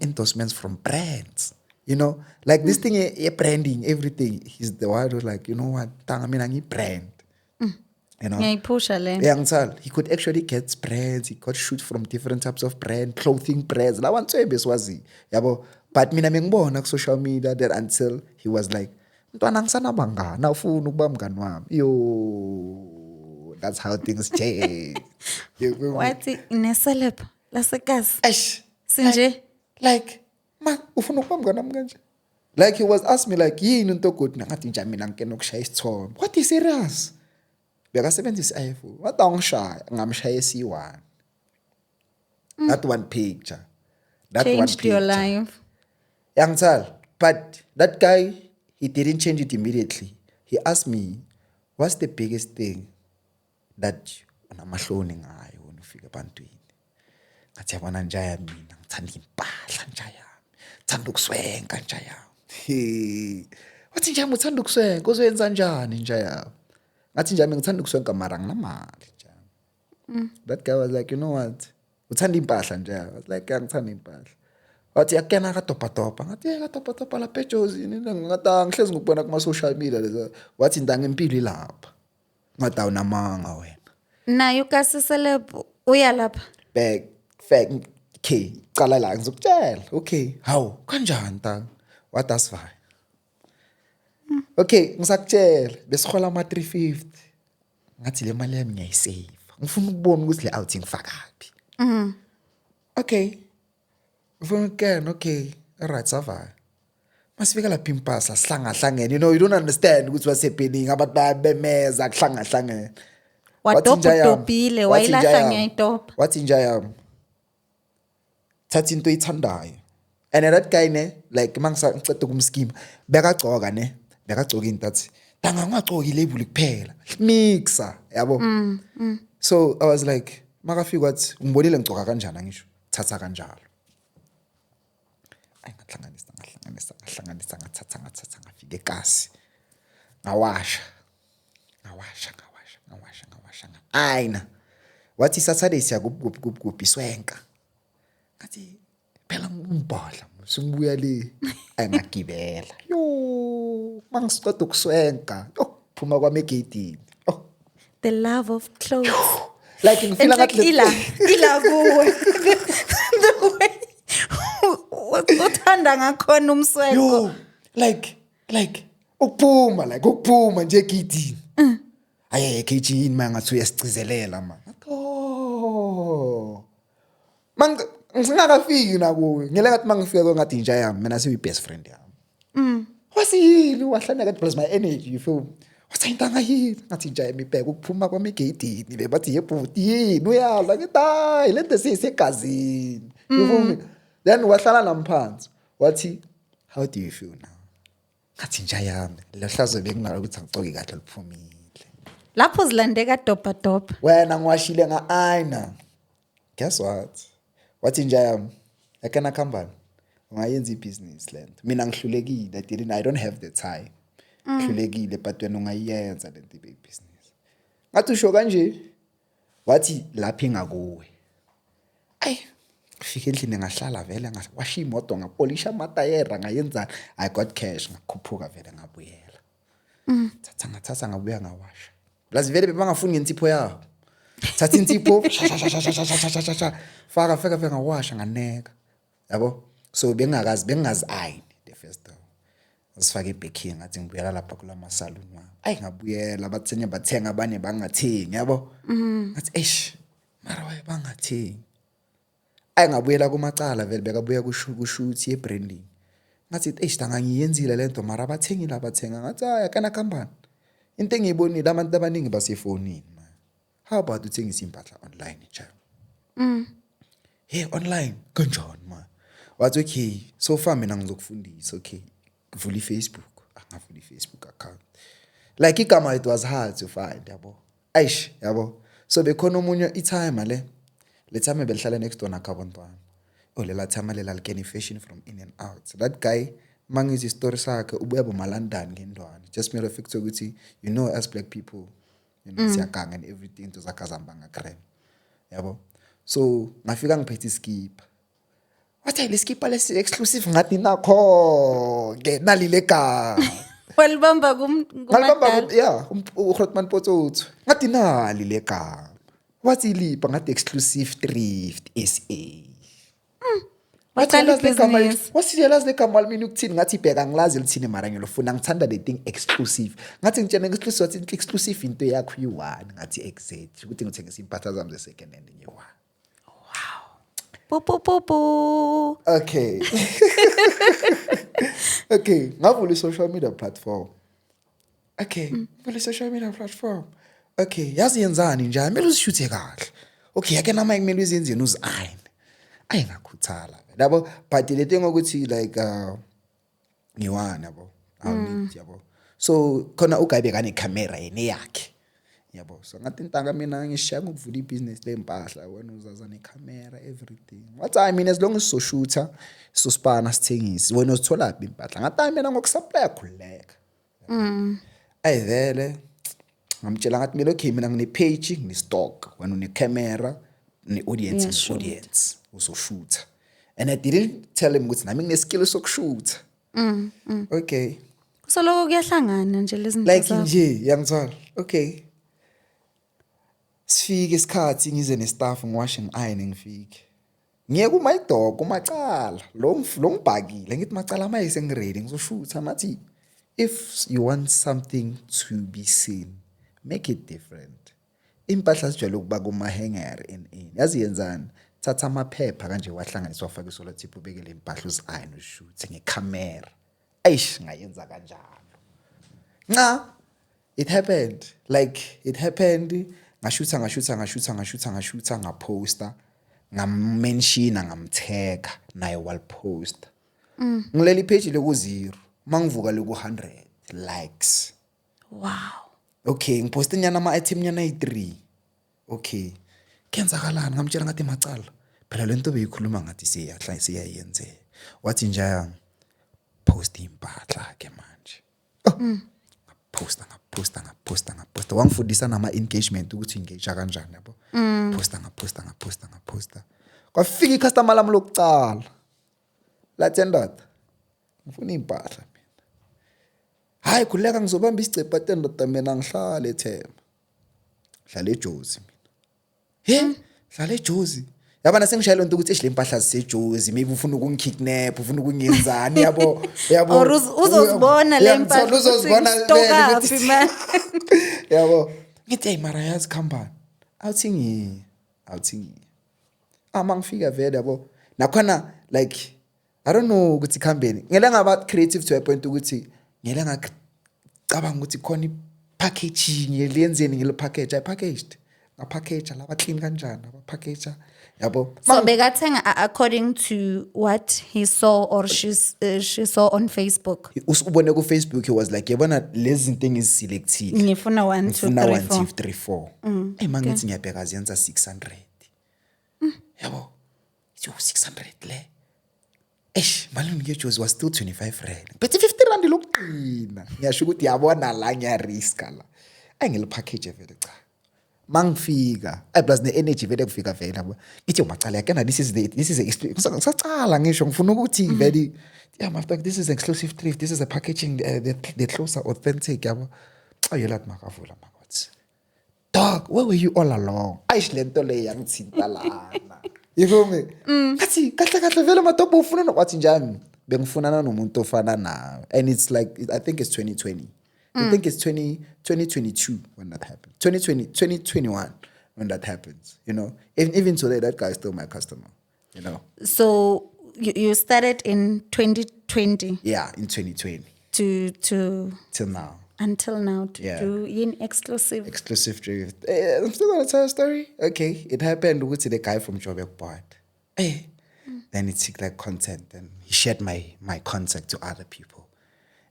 endorsements from brands. You know, like this thing, branding, everything. He's the one who's like, you know what, tanga mina brand. You know, Ngiyayipusha le. yeah, he could actually get brands. He could shoot from different types of brand, clothing brands. La one tshebe swazi, yabo. But mina mengibona ku social media that until he was like, "Mntwana ngisana bangana, ufuna ukuba mngani wami." Yo, that's how things change. You feel me? Wathi neseleb lasekazi. Eish, Sinje. like, ma, ufuna ukuba mngani wami kanje? Like he was asking me like, yini into good? Ngathi nje mina ngikena ukushaya isithombe. What is serious? Bekasebenzisa i-iPhone. Wathi angishaya, ngamshaya C1. That one picture. That one Changed your picture. life. Yangitsala. But that guy, he didn't change it immediately. He asked me, what's the biggest thing that unamahloni ngayo when ufika ebantwini? Ngathi yabona nja yami mina ngithanda impahla nja yami. Ngithanda ukuswenka nja yami. Wathi nje yami uthanda ukuswenka, uzoyenza njani nja yami? Ngathi nje yami ngithanda ukuswenka mara nginamali nja. That guy was like, you know what? Uthanda impahla nje. I was like, ngithanda impahla. Wathi yakena katopatopa. Ngathi katopatopa la pejozini. Ngathi ngihlezi ngikubona kuma social media leza. Wathi ndanga impilo ilapha. Ngathi awunamanga wena. Nayo kasiseleb uyalapha. Back fact okay cala la ngizokutshela. Okay, how kanjani ta? What does why? Okay, ngisakutshela besihola ama 350. Ngathi le mali yami ngiyayisave. Ngifuna ukubona ukuthi le outing ngifakapi. Okay. Okay, alright, sava. Masifika lapha impahla sihlanga-hlangene. You know, you don't understand ukuthi what's happening. Abantu bayabemeza kuhlanga-hlangene. Wadobhile wayilahla ngiyayitopa. Wathi inja yami. Thatha into oyithandayo. And that guy ne, like mangiceda ukumskima, bekagcoka ne, bekagcoka into athi, "Tanga ungagcoki ilabel kuphela. Mixa," yabo. So I was like, makafika wathi, "Ngibonile ngigcoka kanjani ngisho. Thatha kanjalo." ngahlanganisa ngathatha ngafika ekasi ngawasha ayina wathi Saturday siya kuphi swenka ngathi phela ngibhodla singibuya le ayingagibela yo mangisiqeda ukuswenka phuma kwami egate The love of clothes. like ngifila ngathi ila kuwe. The way uthanda ngakhona umswenko. yo like ukuphuma nje egidini aye egidini mangathi uyasicizelela man ngingakafiki nakuwe ngile ngathi mangifika ngathi inja yami mina siyi best friend yami wasiyini wahlanya kathi plus my energy you feel wasayintanga yini ngathi inja yami ibheka ukuphuma kwami egidini bebathi yebhuti yini uyala ngithi lento sisegazini you feel me. Then wahlala namphansi wathi how do you feel now? Ngathi nja yami lehlazo bekunalo ukuthi angixoki kahle liphumile. Lapho zilandeka dopa. Wena ngiwashile nga-ayina. Guess what? Wathi nja yami akena company ungayenza ibusiness lento. Mina ngihlulekile I don't have the time. Ngihlulekile but wena ungayenza lento ibe business. Ngathi usho kanje wathi lapha ingakuwe. Ay fika endlini ngahlala vele ngawasha imoto ngapolisha amatayera ngayenza I got cash ngakhuphuka vele ngabuyela thatha ngabuya ngawasha lazi vele bebangafuni ngensipho yabo thatha insipho faka ngawasha nganeka yabo so bengazi ayini the first time ngisifake ibacking ngathi ngibuyela lapha kulama salon wami ayi ngabuyela bathenga abanye bangathengi yabo ngathi eish mara waye bangathengi ayingabuyela kumacala vele bekabuya kushoot ye-branding ngathi ey'danga ngiyenzile lento mara abathengile abathenga ngathi akana company into engiyibonile abantu abaningi basefonini man how about uthengisa impahla online nje online kanjani man wathi okay so far mina ngizokufundisa okay vula iFacebook angavula iFacebook account like igama it was hard to find yabo aish yabo so bekhona umunye itime le time belihlala next door nakabantwana lela time lela likeni fashion from in and out so that guy mangizi story sakhe ubuya bomalandani ngendwana just mere fact ukuthi you know as black people you know siyaganga and everything to zakazamba ngakrem yabo so ngafika ngiphethe iskipha wathi lesikipa lesi exclusive ngathi nakho ke nalile ka walibamba ngumadala. yeah uGrotman Potso ngathi nalile ka wathi lipa ngathi exclusive thrift SA Waqala ibhizinisi. wasiyalazi legama mina ukuthini ngathi ibheka ngilazi lithini mara ngilofuna ngithanda le thing exclusive ngathi ngitshena exclusive wathi exclusive into yakho yi-1 ngathi exact ukuthi ngithengisa impahla zami ze-second hand nge-1. Pu. Okay. Okay, ngavula i-social media platform. Okay, ngavula i-social media platform. Okay, yazi yenzani njani? Kumele uzishuthe kahle. Okay, yake nama kumele uzenzeni uzi-ayine. Ayingakhuthala. Yabo, but le thing ukuthi like ngiwana yabo. Awuneed yabo. So khona ugayibeka necamera yena yakhe. Yabo, so ngathi intanga mina ngishiya ngokuvula ibhizinisi lempahla wena uzaza necamera everything. What I mean as long as so shooter so spana sithengisi wena uzithola phi impahla. Ngathi mina ngokusupply khuleka. Ayivele ngamtshela ngathi mina okay mina ngine page ngine stock wena une camera ne audience uzoshoota. And I didn't tell him ukuthi nami ngine skill sokushoota. Okay. So lokho kuyahlangana nje lezi zinto Like zakho. nje yangithola. Okay. Sifike isikhathi ngize nestaff ngiwashe ngi-iron ngifike. Ngiye kuMayidogo umacala lo ngibhakile ngithi macala maye sengiready ngizoshootha nathi if you want something to be seen make it different. Impahla sijwayele ukuba kuma-hanger in. Yazi yenzani? Thatha amaphepha kanje wahlanganiswa wafaka isolotip ubekele impahla uzi-iron ushoot ngecamera. Eish ngayenza kanjalo. Nca it happened. Like it happened. Ngashootha ngaposta ngamenshina ngamtag naye walposta. Ngileli page leku 0 mangivuka leku 100 likes. Wow. Okay, ngiposte nyana ama-item nyana yi3. Okay. Kenzakalani ngamtshela ngathi macala. Phela lento beyikhuluma ngathi siyayenze. Wathi njaya post impahla ke manje. Posta. Wangifundisa nama-engagement ukuthi engage kanjani yabo. Posta. Kwafika i-customer lami lokucala. Lathi ndoda. Ngifuna impahla mina. Hayi khuleka ngizobamba isicepha ndoda mina ngihlala eThemba. Hlala eJozi mina. Hlala eJozi. Yabona sengishayela into ukuthi ehle impahla ziseJozi maybe ufuna ukungikidnap ufuna ukungenzani yabo Or uzozibona le mpahla uzozibona stokaphi man. yabo ngithi hey mara yazi company awuthi mangifika vele yabo nakhona like I don't know ukuthi khambeni ngele ngaba creative to a point ukuthi ngele ngacabanga ukuthi khona packaging yelenzeni ngile package packaged ngapackage laba clean kanjani aba package yabo. So bekathenga according to what he saw or she saw on Facebook. Usubone ku Facebook he was like yabona lezi zinto engiziselectile Ngifuna 1 2 3 4. Hey mangithi ngiyabheka ziyenza 600. Yabo. Yo 600 le. Malini ngeJozi was still 25 rand. But 50 rand lokuqina. Ngiyasho ukuthi yabona la ngiyariska la. Ayingile package vele cha. Mangifika plus ne-energy vele kufika vele yabo ngithi umacala yakena this is ngisacala ngisho ngifuna ukuthi vele after this is exclusive thrift this is a packaging the closer authentic yabo ayela makavula makothi dog where were you all along ayishlento le yangithinta lana you feel me ngathi kahle vele madobo ufuna nokwathi njani bengifunana nomuntu ofana nawe and it's like I think it's 2020. I think it's 2022 when that happened. 2021 when that happens. You know, even today, that guy is still my customer. You know. So you started in 2020. Yeah, in 2020. Till now. Until now to do in exclusive drift. I'm still gonna tell a story. Okay, it happened with the guy from Joburg bought. Then it took like content, and he shared my contact to other people.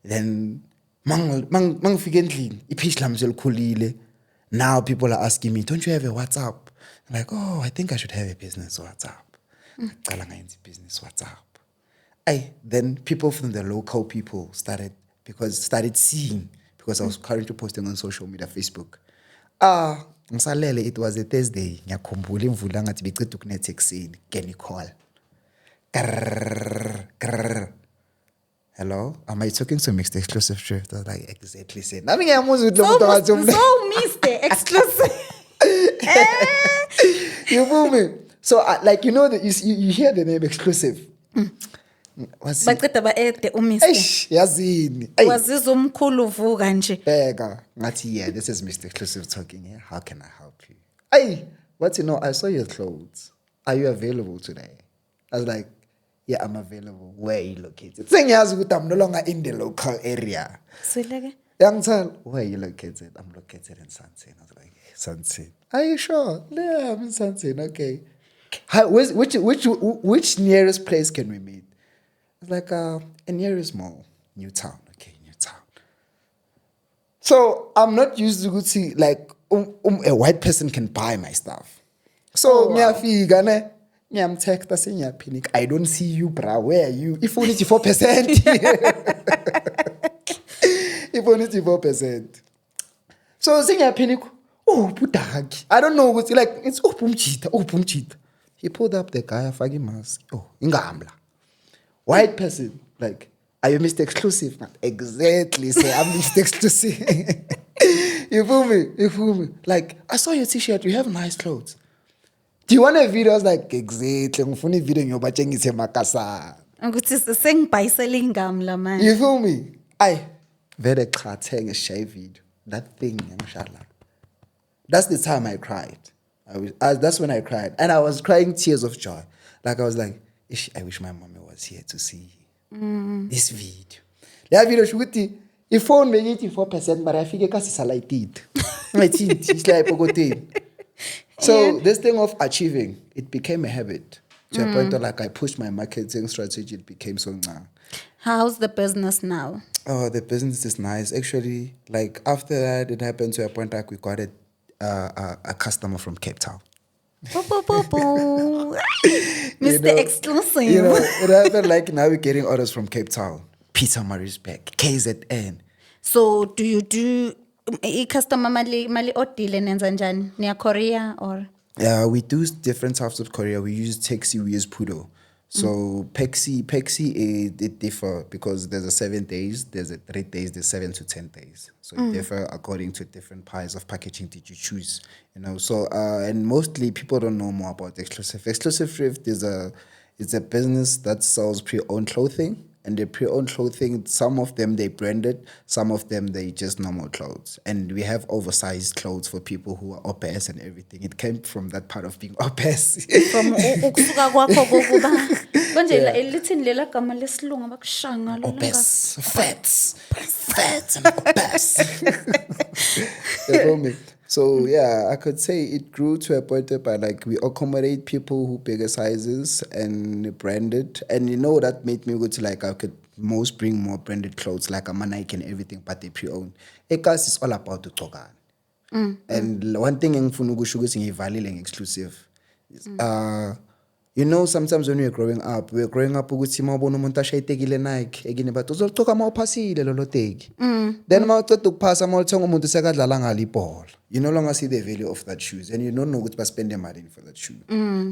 Then. Mangifike endlini ipage lami selikhulile now people are asking me don't you have a WhatsApp. I'm like oh I think I should have a business WhatsApp. Ngicala ngayenza business WhatsApp. Then people from the local people started seeing because I was currently posting on social media Facebook. Ngisalele it was a Thursday ngiyakhumbula imvula ngathi beceda ukunetha ekseni can you call Grrr, grrr. Hello, am I talking to Mixed Exclusive Shift? I was like, exactly. Say, nothing else with So, the Mr. Exclusive. You feel me? So, like, you know that you hear the name Exclusive. What's it? Baqeda ba-ede uMr. Eish, yazini. Ay, Wazizwa umkhulu uvuka nje. Bega. Ngathi, yeah, this is Mr. Exclusive talking here. How can I help you? Hey, what you know? I saw your clothes. Are you available today? I was like, yeah, I'm available. Where are you located? Sengiyazi ukuthi I'm no longer in the local area. Sweleke. Young child, where are you located? I'm located in Sandton. I was like, Sandton. Are you sure? Yeah, I'm in Sandton. Okay. Which nearest place can we meet? It's like a nearest mall, Newtown. Okay, Newtown. So I'm not used to see like a white person can buy my stuff. So ngiyafika ne ngiyamtexta senyaphinik. I don't see you, bra. Where are you? If only 4%. If only 4%. So senyaphinik. Oh, budaki. I don't know what's like. It's upumchita. He pulled up the guy, afagi mask. Oh, ingamla. White person, like, are you Mr. Exclusive? Not exactly. Say, I'm Mr. Exclusive. You feel me? Like, I saw your t-shirt. You have nice clothes. Do you want a video? I was like, exactly. Ngifuna video ngiyobachengise Makassar. Ukuthi sengibhayisela ingamla man. You feel me? Ay, vele cha thenge share video. That thing, inshallah. That's the time I cried. That's when I cried. And I was crying tears of joy. Like, I was like, I wish my mommy was here to see this video. That video shukuthi ifone bengithi 4% but afike kasisalaitid. It's like pogotin. So this thing of achieving, it became a habit. To a point where like I pushed my marketing strategy, it became so now. How's the business now? Oh, the business is nice. Actually, like after that, it happened to a point like we got a customer from Cape Town. Mr. Exclusive. You know, it happened like now we're getting orders from Cape Town, Peter Maritzburg, KZN. So do you do customer mali odile nenza njani? Near Korea or? Yeah, we do different types of courier. We use taxi, we use Pudo. So Pexi, it differ because there's a 7 days, there's a 3 days, there's 7 to 10 days. So it differ according to different piles of packaging that you choose. You know, so and mostly people don't know more about Exclusive. Exclusive Thrift is a business that sells pre-owned clothing. And the pre-owned clothing, some of them they branded, some of them they just normal clothes. And we have oversized clothes for people who are obese and everything. It came from that part of being obese. From ukusuka kwakho kokuba konje elithini lela gama lesilungu abakushanga lo Obese, fat and obese. You feel me? So yeah, I could say it grew to a point where like we accommodate people who bigger sizes and branded, and you know that made me go to like I could most bring more branded clothes like a Nike and everything, but they pre-owned. Ekas is all about the togan. And one thing engifuna ukusho ukuthi ngiyivalile Exclusive. You know, sometimes when we're growing up ukuthi mawubona umuntu ashaytekile Nike ekini bathi uzolithoka mawuphasile lolo teki. Then mawuceda ukuphasa mawuthenga umuntu sekadlala ngalo ibhola. You no longer see the value of that shoes and you don't know ukuthi baspende imali for that shoe.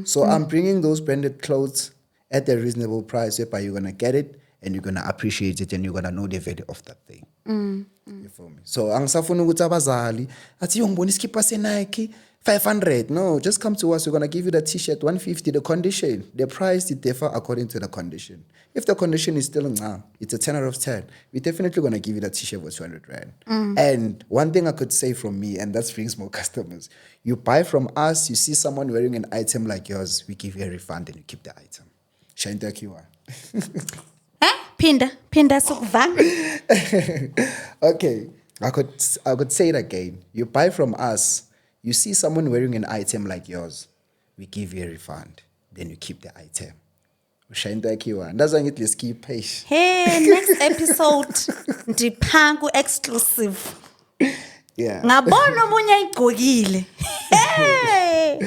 So I'm bringing those branded clothes at a reasonable price whereby you're going to get it and you're going to appreciate it and you're going to know the value of that thing. You feel me? So angisafuna ukuthi abazali athi yongibona iskippa se Nike 500. No, just come to us. We're going to give you the t-shirt 150. The condition, the price, it differ according to the condition. If the condition is still it's a 10 out of 10. We're definitely going to give you the t-shirt for 200 rand. And one thing I could say from me, and that brings more customers. You buy from us, you see someone wearing an item like yours, we give you a refund and you keep the item. Shainta kiwa. Pinda sukuvanga. Okay, I could say it again. You buy from us, you see someone wearing an item like yours, we give you a refund, then you keep the item. Ushainta kiwa. Ndaza ngithi skip page. Hey, next episode ndiphangu Exclusive. Yeah. Ngabona omunye ayigqokile. Hey!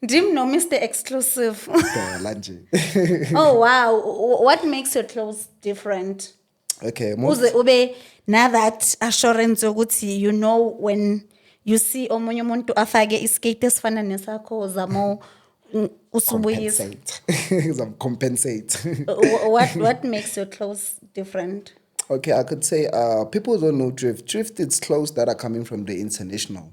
Ndim no Mr. Exclusive. Oh wow, what makes your clothes different? Okay, Uze ube na that assurance ukuthi you know when you see omunye umuntu afake iskate esifana nesakho zamo Usubuyisa. Compensate. Compensate. What makes your clothes different? Okay, I could say people don't know thrift. Thrift it's clothes that are coming from the international,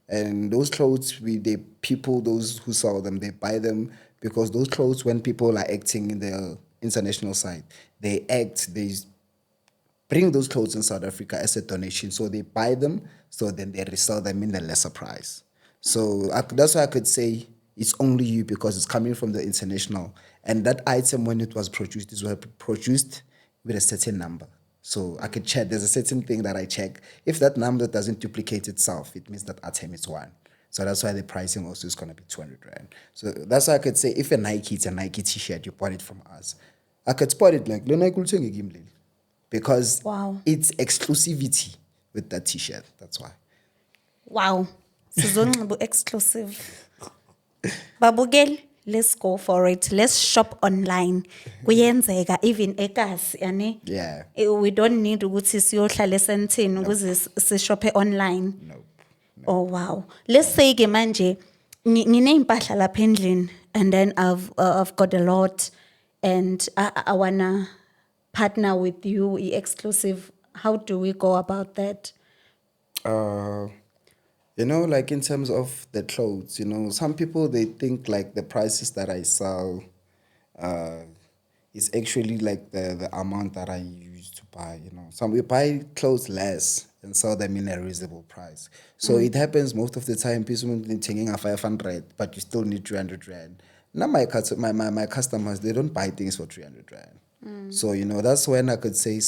and those clothes those who sell them they buy them because those clothes when people are acting in the international side they bring those clothes in South Africa as a donation, so they buy them, so then they resell them in a lesser price. So that's why I could say it's only you because it's coming from the international, and that item when it was produced is produced with a certain number. So I could check. There's a certain thing that I check. If that number doesn't duplicate itself, it means that item is one. So that's why the pricing also is going to be 200 rand. So that's why I could say if it's a Nike t-shirt, you bought it from us. I could spot it like, "Lo Nike ulithenge kimi leli." Because Wow. it's exclusivity with that t-shirt. That's why. Wow. Sizonxiba exclusive. Babukeli, let's go for it. Let's shop online. Kuyenzeka even eKasi, yani. Yeah. We don't need ukuthi siyohlala esentini ukuze sishophe online. Nope. Oh wow. Let's say ke manje nginempahla lapha endlini and then I've got a lot and I wanna partner with you exclusive. How do we go about that? Like in terms of the clothes, some people they think like the prices that I sell is actually like the amount that I used to buy, Some we buy clothes less and sell them in a reasonable price. So it happens most of the time, people taking a 500, but you still need 300 rand. Now my customers, they don't buy things for 300 rand. So, that's when I could say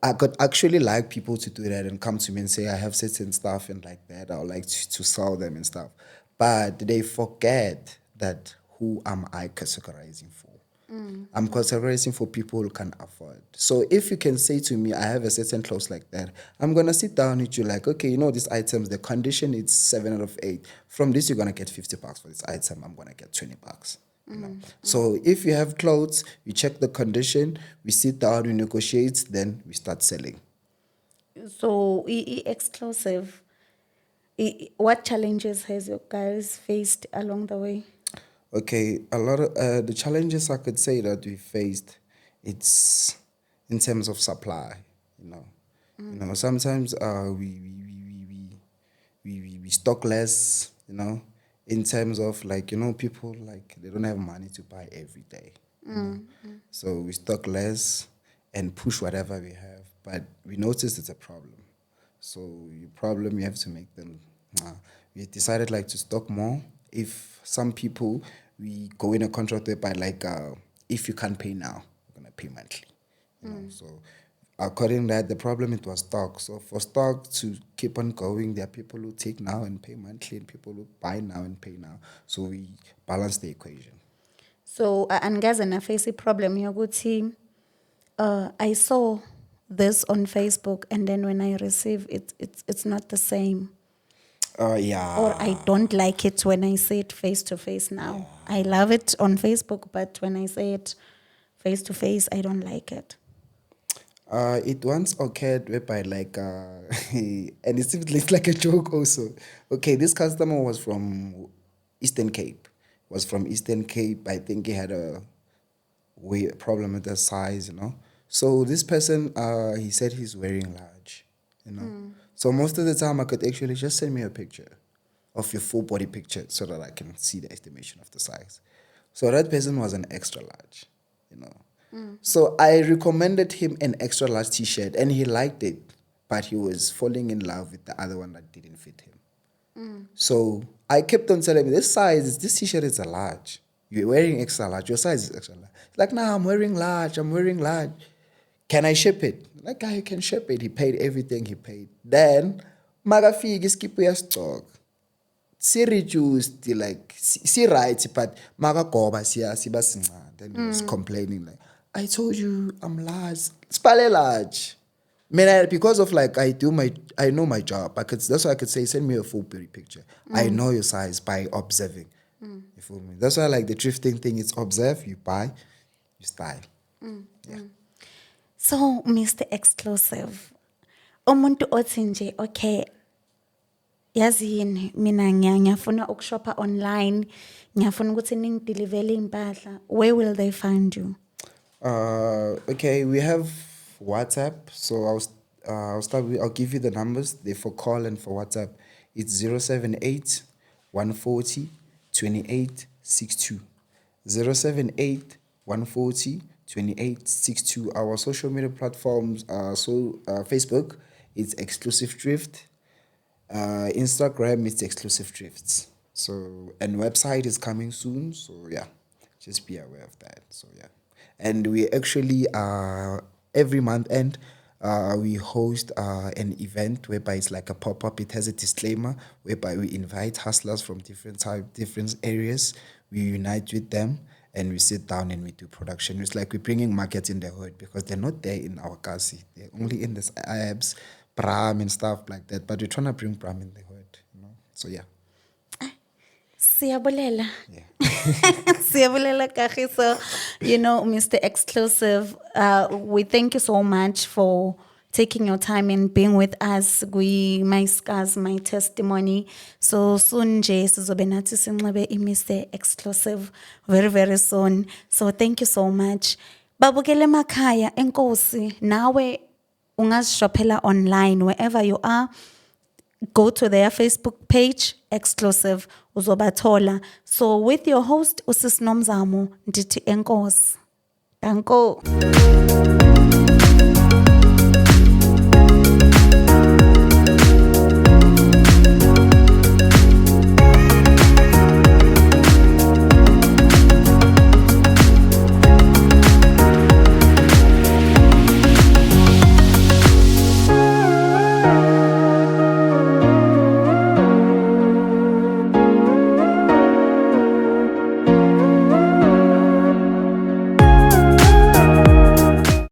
I could actually like people to do that and come to me and say, I have certain stuff and like that. I would like to sell them and stuff. But they forget that who am I categorizing for? I'm categorizing for people who can afford. So if you can say to me, I have a certain clothes like that, I'm going to sit down with you like, okay, these items, the condition is 7 out of 8. From this, you're going to get 50 bucks for this item. I'm going to get 20 bucks. So if you have clothes, we check the condition, we sit down, we negotiate, then we start selling. So exclusive. What challenges has you guys faced along the way? Okay, a lot of the challenges I could say that we faced, it's in terms of supply. Sometimes we stock less. In terms of like people like they don't have money to buy every day. So we stock less and push whatever we have, but we noticed it's a problem. So your problem you have to make them. We decided like to stock more. If some people we go in a contract whereby like if you can't pay now, you're gonna pay monthly. So according to that, the problem it was stock. So for stock to keep on going, there are people who take now and pay monthly, and people who buy now and pay now. So we balance the equation. So angaze na face a problem yokuthi I saw this on Facebook and then when I receive it, it's not the same. Yeah. Or I don't like it when I say it face to face now. Yeah. I love it on Facebook, but when I say it face to face, I don't like it. It once occurred whereby like, and it's like a joke also. Okay, this customer was from Eastern Cape. I think he had a problem with the size, So this person, he said he's wearing large, So most of the time I could actually just send me a picture of your full body picture so that I can see the estimation of the size. So that person was an extra large, So I recommended him an extra large t-shirt and he liked it, but he was falling in love with the other one that didn't fit him. So I kept on telling him, this t-shirt is a large. You're wearing extra large. Your size is extra large. Like, nah, I'm wearing large. Can I ship it? Like, you can ship it. He paid everything he paid. Then, magafiki skip your stock. Si reduced, like, si right, but magagoba siba singa. Then he was complaining, like, I told you I'm large. Spale large. Because of like I know my job. That's why I could say send me a full body picture. I know your size by observing. You feel me? That's why I like the thrifting thing. It's observe, you buy, you style. Yeah. So, Mr. Exclusive, umuntu othi nje, okay, yazi yini mina ngiyafuna ukushoppa online, ngiyafuna ukuthi ningideliverele impahla. Where will they find you? Okay, we have WhatsApp. So I'll give you the numbers. They for call and for WhatsApp. It's 078 140 2862. 078 140 2862. Our social media platforms are Facebook, it's Exclusive Drift. Instagram, it's Exclusive Drifts. So, and website is coming soon. So yeah, just be aware of that. So yeah, and we actually every month end we host an event whereby it's like a pop-up. It has a disclaimer whereby we invite hustlers from different areas. We unite with them and we sit down and we do production. It's like we're bringing markets in the hood because they're not there in our Kasi. They're only in this IABS, Bram and stuff like that. But we're trying to bring Bram in the hood, you know. So yeah. Siyabulela. Yeah. Siyabulela Kagiso. You know, Mr. Exclusive, we thank you so much for taking your time and being with us. My scars, my testimony. So soon, sizobe nathi sinxibe Mr. Exclusive very, very soon. So thank you so much. Babukele emakhaya, enkosi, nawe ungazishophela online wherever you are. Go to their Facebook page, Exclusive, uzobathola. So with your host, Usis Nomzamo, ndithi enkosi. Danko.